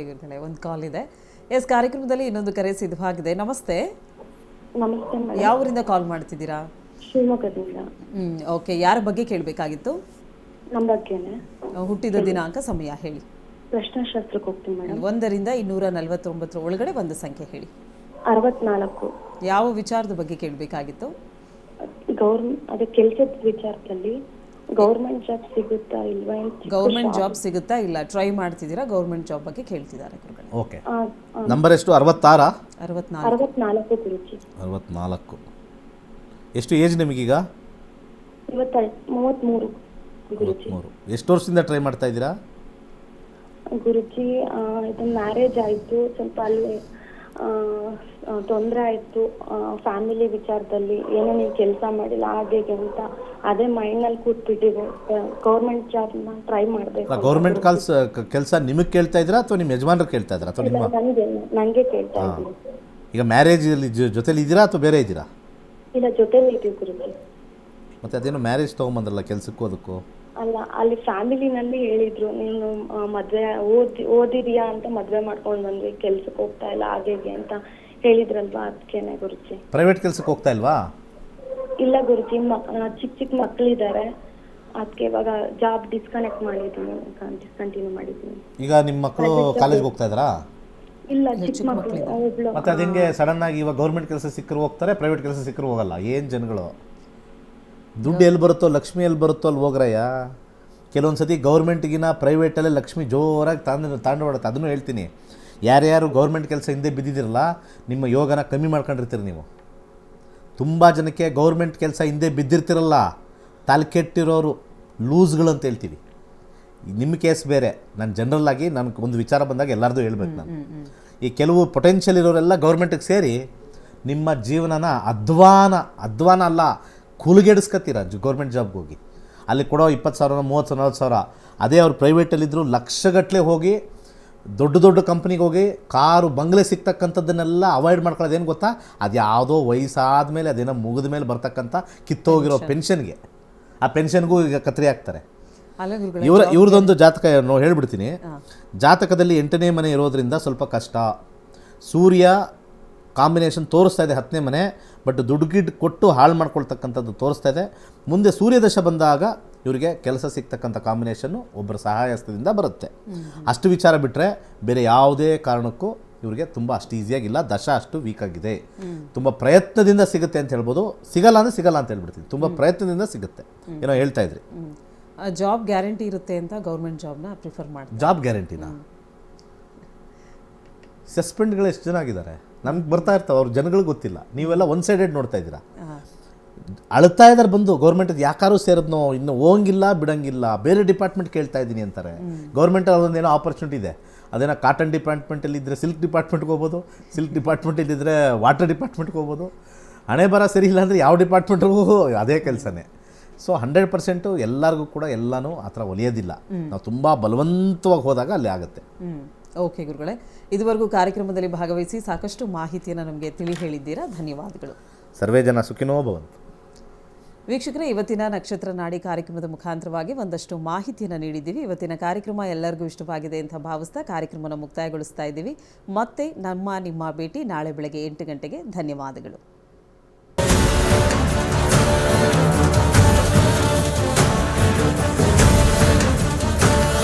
ಒಂದು ಕಾಲ್ ಇದೆ. ಎಸ್, ಕಾರ್ಯಕ್ರಮದಲ್ಲಿ ಇನ್ನೊಂದು ಕರೆ ಸಿದ್ಧವಾಗಿದೆ. ನಮಸ್ತೆ. ನಮಸ್ತೆ ಮೇಡಮ್. ಯಾವ ಊರಿಂದ ಕಾಲ್ ಮಾಡ್ತಿದ್ದೀರಾ? ಶಿವಮೊಗ್ಗದಿಂದ. ಓಕೆ, ಯಾರ ಬಗ್ಗೆ ಕೇಳಬೇಕಾಗಿತ್ತು? ನಮ್ಮ ಬಗ್ಗೆನೇ. ಹುಟ್ಟಿದ ದಿನಾಂಕ, ಸಮಯ ಹೇಳಿ. ಪ್ರಶ್ನಾಶಾಸ್ತ್ರಕ್ಕೆ ಹೋಗ್ತೀನಿ ಮೇಡಮ್. 1 ರಿಂದ 249 ಒಳಗಡೆ ಒಂದು ಸಂಖ್ಯೆ ಹೇಳಿ. 64. ಯಾವ ವಿಚಾರದ ಬಗ್ಗೆ ಕೇಳಬೇಕಾಗಿತ್ತು? ಅದೇ ಕೆಲಸದ ವಿಚಾರದಲ್ಲಿ ಗೌರ್ಮೆಂಟ್ ಜಾಬ್ ಸಿಗುತ್ತಾ ಇಲ್ವಾ? ಗೌರ್ಮೆಂಟ್ ಜಾಬ್ ಸಿಗುತ್ತಾ ಇಲ್ಲ, ಟ್ರೈ ಮಾಡ್ತಿದ್ದೀರಾ? ಗೌರ್ಮೆಂಟ್ ಜಾಬ್ ಬಗ್ಗೆ ಕೇಳ್ತಿದ್ದಾರೆ. ಓಕೆ, ನಂಬರ್ ಎಷ್ಟು? 66? 64 ಗುರುಜಿ. 64. ಎಷ್ಟು ಏಜ್ ನಿಮಗೀಗ? 33 ಗುರುಜಿ. ಎಷ್ಟು ವರ್ಷದಿಂದ ಟ್ರೈ ಮಾಡ್ತಾ ಇದ್ದೀರಾ ಗುರುಜಿ? ಇದು ಮ್ಯಾರೇಜ್ ಆಯಿತು, ಸ್ವಲ್ಪ ಅಲ್ಲಿ ತೊಂದರೆ ಆಯಿತು ಫ್ಯಾಮಿಲಿ ವಿಚಾರದಲ್ಲಿ. ಏನೋ ನೀವು ಕೆಲಸ ಮಾಡಿಲ್ಲ ಹಾಗೆ ಅಂತ ಅದೇ ಮೈಂಡ್ನಲ್ಲಿ ಕೂತ್ಬಿಟ್ಟಿದೆ. ಗೌರ್ಮೆಂಟ್ ಜಾಬ್ನ ಟ್ರೈ ಮಾಡಬೇಕು. ಗೌರ್ಮೆಂಟ್ ಕೆಲಸ ನಿಮಗೆ ಕೇಳ್ತಾ ಇದ್ದೀರಾ ಅಥವಾ ನಿಮ್ಮ ಯಜಮಾನ್ರು ಕೇಳ್ತಾ ಇದ್ದೀರಾ ಅಥವಾ ನಿಮ್ಮ? ನನಗೆ ಕೇಳ್ತಾ ಇದ್ದೀನಿ. ಈಗ ಮ್ಯಾರೇಜಲ್ಲಿ ಜೊತೆಲಿ ಇದ್ದೀರಾ ಅಥವಾ ಬೇರೆ ಇದ್ದೀರಾ? ಇಲ್ಲ, ಜೊತೆಲಿ ಇದ್ದೀವಿ ಗುರುಜಿ. ಮತ್ತೆ ಅದೇನೋ ಮ್ಯಾರೇಜ್ ತೊಗೊಂಬಂದ್ರಲ್ಲ ಕೆಲಸಕ್ಕೂ ಅದಕ್ಕೂ? ಅಲ್ಲ, ಅಲ್ಲಿ ಫ್ಯಾಮಿಲಿನಲ್ಲಿ ಹೇಳಿದ್ರು, ನೀನು ಮದುವೆ ಓದಿದ್ಯಾ ಅಂತ ಮದುವೆ ಮಾಡ್ಕೊಂಡು ಬಂದ್ವಿ, ಕೆಲ್ಸಕ್ಕೆ ಹೋಗ್ತಾ ಇಲ್ಲ ಹಾಗೆ ಅಂತ ಹೇಳಿದ್ರಲ್ವಾ, ಅದಕ್ಕೇನೆ ಗುರುಜಿ. ಪ್ರೈವೇಟ್ ಕೆಲಸಕ್ಕೆ ಹೋಗ್ತಾ ಇಲ್ವಾ? ಇಲ್ಲ ಗುರುಜಿ, ಚಿಕ್ಕ ಮಕ್ಕಳಿದ್ದಾರೆ, ಅದಕ್ಕೆ ಇವಾಗ ಜಾಬ್ ಡಿಸ್ಕಂಟಿನ್ಯೂ ಮಾಡಿದ್ದೀನಿ. ಈಗ ನಿಮ್ಮ ಮಕ್ಕಳು ಕಾಲೇಜ್ಗೆ ಹೋಗ್ತಾ ಇದ್ದಾರಾ? ಇಲ್ಲ, ಚಿಕ್ಕ ಮಕ್ಕಳು. ಮತ್ತೆ ಅದು ಹೆಂಗೆ ಸಡನ್ ಆಗಿ ಇವಾಗ ಗೌರ್ಮೆಂಟ್ ಕೆಲಸ ಸಿಕ್ಕರು ಹೋಗ್ತಾರೆ, ಪ್ರೈವೇಟ್ ಕೆಲಸ ಸಿಕ್ಕರು ಹೋಗಲ್ಲ? ಏನು ಜನಗಳು! ದುಡ್ಡು ಎಲ್ಲಿ ಬರುತ್ತೋ, ಲಕ್ಷ್ಮಿ ಎಲ್ಲಿ ಬರುತ್ತೋ ಅಲ್ಲಿ ಹೋಗ್ರಯ್ಯ. ಕೆಲವೊಂದು ಸತಿ ಗೌರ್ಮೆಂಟ್ಗಿನ ಪ್ರೈವೇಟಲ್ಲೇ ಲಕ್ಷ್ಮಿ ಜೋರಾಗಿ ತಾಂಡವಾಡುತ್ತೆ. ಅದನ್ನು ಹೇಳ್ತೀನಿ, ಯಾರ್ಯಾರು ಗೌರ್ಮೆಂಟ್ ಕೆಲಸ ಹಿಂದೆ ಬಿದ್ದಿದ್ದೀರಲ್ಲ, ನಿಮ್ಮ ಯೋಗನ ಕಮ್ಮಿ ಮಾಡ್ಕೊಂಡಿರ್ತೀರಿ ನೀವು. ತುಂಬ ಜನಕ್ಕೆ ಗೌರ್ಮೆಂಟ್ ಕೆಲಸ ಹಿಂದೆ ಬಿದ್ದಿರ್ತಿರಲ್ಲ, ತಲೆಕೆಟ್ಟಿರೋರು ಲೂಸ್ಗಳು ಅಂತ ಹೇಳ್ತೀವಿ. ನಿಮ್ಮ ಕೇಸ್ ಬೇರೆ. ನಾನು ಜನರಲ್ಲಾಗಿ ನನಗೆ ಒಂದು ವಿಚಾರ ಬಂದಾಗ ಎಲ್ಲರದು ಹೇಳ್ಬೇಕು. ನಾನು ಈ ಕೆಲವು ಪೊಟೆನ್ಷಿಯಲ್ ಇರೋರೆಲ್ಲ ಗೌರ್ಮೆಂಟಿಗೆ ಸೇರಿ ನಿಮ್ಮ ಜೀವನನ ಅಧ್ವಾನ ಅಲ್ಲ ಕೂಲಿಗೆಡಿಸ್ಕೊತೀರ ಗೌರ್ಮೆಂಟ್ ಜಾಬ್ಗೆ ಹೋಗಿ. ಅಲ್ಲಿ ಕೊಡೋ 20,000 30,000 40,000 ಅದೇ ಅವ್ರು ಪ್ರೈವೇಟಲ್ಲಿದ್ದರು ಲಕ್ಷಗಟ್ಟಲೆ ಹೋಗಿ ದೊಡ್ಡ ಕಂಪ್ನಿಗೆ ಹೋಗಿ ಕಾರು ಬಂಗ್ಲೆ ಸಿಗ್ತಕ್ಕಂಥದ್ದನ್ನೆಲ್ಲ ಅವಾಯ್ಡ್ ಮಾಡ್ಕೊಳ್ಳೋದು ಏನು ಗೊತ್ತಾ, ಅದು ಯಾವುದೋ ವಯಸ್ಸಾದ ಮೇಲೆ ಅದೇನೋ ಮುಗಿದ ಮೇಲೆ ಬರ್ತಕ್ಕಂಥ ಕಿತ್ತೋಗಿರೋ ಪೆನ್ಷನ್ಗೆ, ಆ ಪೆನ್ಷನ್ಗೂ ಈಗ ಕತ್ರಿ ಹಾಕ್ತಾರೆ. ಅಲ್ಲ ಗುರುಗಳೇ, ಇವ್ರದ್ದೊಂದು ಜಾತಕ ಹೇಳ್ಬಿಡ್ತೀನಿ. ಜಾತಕದಲ್ಲಿ 8ನೇ ಮನೆ ಇರೋದ್ರಿಂದ ಸ್ವಲ್ಪ ಕಷ್ಟ. ಸೂರ್ಯ ಕಾಂಬಿನೇಷನ್ ತೋರಿಸ್ತಾ ಇದೆ 10ನೇ ಮನೆ, ಬಟ್ ದುಡ್ಡು ಕೊಟ್ಟು ಹಾಳು ಮಾಡ್ಕೊಳ್ತಕ್ಕಂಥದ್ದು ತೋರಿಸ್ತಾ ಇದೆ. ಮುಂದೆ ಸೂರ್ಯದಶ ಬಂದಾಗ ಇವರಿಗೆ ಕೆಲಸ ಸಿಗ್ತಕ್ಕಂಥ ಕಾಂಬಿನೇಷನ್ನು ಒಬ್ಬರ ಸಹಾಯದಿಂದ ಬರುತ್ತೆ. ಅಷ್ಟು ವಿಚಾರ ಬಿಟ್ಟರೆ ಬೇರೆ ಯಾವುದೇ ಕಾರಣಕ್ಕೂ ಇವರಿಗೆ ತುಂಬ ಅಷ್ಟು ಈಸಿಯಾಗಿಲ್ಲ. ದಶ ಅಷ್ಟು ವೀಕ್ ಆಗಿದೆ. ತುಂಬ ಪ್ರಯತ್ನದಿಂದ ಸಿಗುತ್ತೆ ಅಂತ ಹೇಳ್ಬೋದು. ಸಿಗಲ್ಲ ಅಂತ ಹೇಳ್ಬಿಡ್ತೀನಿ. ತುಂಬ ಪ್ರಯತ್ನದಿಂದ ಸಿಗುತ್ತೆ. ಏನೋ ಹೇಳ್ತಾ ಇದ್ರಿ. ಜಾಬ್ ಗ್ಯಾರಂಟಿ ಇರುತ್ತೆ ಅಂತ ಗೌರ್ಮೆಂಟ್ ಜಾಬ್ನ ಪ್ರಿಫರ್ ಮಾಡ್ತಾರೆ. ಜಾಬ್ ಗ್ಯಾರಂಟಿನ ಸಸ್ಪೆಂಡ್ಗಳು ಎಷ್ಟು ಜನ ಆಗಿದ್ದಾರೆ ನಮ್ಗೆ ಬರ್ತಾ ಇರ್ತಾವೆ, ಅವ್ರ ಜನಗಳಿಗೆ ಗೊತ್ತಿಲ್ಲ. ನೀವೆಲ್ಲ ಒನ್ ಸೈಡೆಡ್ ನೋಡ್ತಾ ಇದ್ದೀರಾ. ಅಳ್ತಾ ಇದ್ದಾರೆ ಬಂದು ಗೌರ್ಮೆಂಟ್ದು ಯಾಕಾರು ಸೇರಿದ್ನೋ, ಇನ್ನು ಹೋಗಿಲ್ಲ ಬಿಡಂಗಿಲ್ಲ, ಬೇರೆ ಡಿಪಾರ್ಟ್ಮೆಂಟ್ ಕೇಳ್ತಾ ಇದ್ದೀನಿ ಅಂತಾರೆ. ಗೌರ್ಮೆಂಟ್ ಅದೊಂದೇನೋ ಆಪರ್ಚುನಿಟಿ ಇದೆ. ಅದೇನೋ ಕಾಟನ್ ಡಿಪಾರ್ಟ್ಮೆಂಟಲ್ಲಿ ಇದ್ದರೆ ಸಿಲ್ಕ್ ಡಿಪಾರ್ಟ್ಮೆಂಟ್ಗೆ ಹೋಗ್ಬೋದು, ಸಿಲ್ಕ್ ಡಿಪಾರ್ಟ್ಮೆಂಟಲ್ಲಿದ್ದರೆ ವಾಟರ್ ಡಿಪಾರ್ಟ್ಮೆಂಟ್ಗೆ ಹೋಗ್ಬೋದು. ಹಣೆ ಬರ ಸರಿ ಇಲ್ಲ ಅಂದರೆ ಯಾವ ಡಿಪಾರ್ಟ್ಮೆಂಟ್ಗೂ ಅದೇ ಕೆಲಸನೇ. ಸೊ 100% ಎಲ್ಲರಿಗೂ ಕೂಡ ಎಲ್ಲನೂ ಆ ಥರ ಒಲಿಯೋದಿಲ್ಲ. ನಾವು ತುಂಬ ಬಲವಂತವಾಗಿ ಹೋದಾಗ ಅಲ್ಲಿ ಆಗುತ್ತೆ. ಓಕೆ ಗುರುಗಳೇ, ಇದುವರೆಗೂ ಕಾರ್ಯಕ್ರಮದಲ್ಲಿ ಭಾಗವಹಿಸಿ ಸಾಕಷ್ಟು ಮಾಹಿತಿಯನ್ನು ನಮಗೆ ತಿಳಿ ಹೇಳಿದ್ದೀರಾ. ಧನ್ಯವಾದಗಳು. ಸರ್ವೇ ಜನ ಸುಖಿನೋ ಭವಂತು. ವೀಕ್ಷಕರೇ, ಇವತ್ತಿನ ನಕ್ಷತ್ರ ನಾಡಿ ಕಾರ್ಯಕ್ರಮದ ಮುಖಾಂತರವಾಗಿ ಒಂದಷ್ಟು ಮಾಹಿತಿಯನ್ನು ನೀಡಿದ್ದೀವಿ. ಇವತ್ತಿನ ಕಾರ್ಯಕ್ರಮ ಎಲ್ಲರಿಗೂ ಇಷ್ಟವಾಗಿದೆ ಅಂತ ಭಾವಿಸ್ತಾ ಕಾರ್ಯಕ್ರಮವನ್ನು ಮುಕ್ತಾಯಗೊಳಿಸ್ತಾ ಇದ್ದೀವಿ. ಮತ್ತೆ ನಿಮ್ಮ ಭೇಟಿ ನಾಳೆ ಬೆಳಗ್ಗೆ 8 ಗಂಟೆಗೆ. ಧನ್ಯವಾದಗಳು.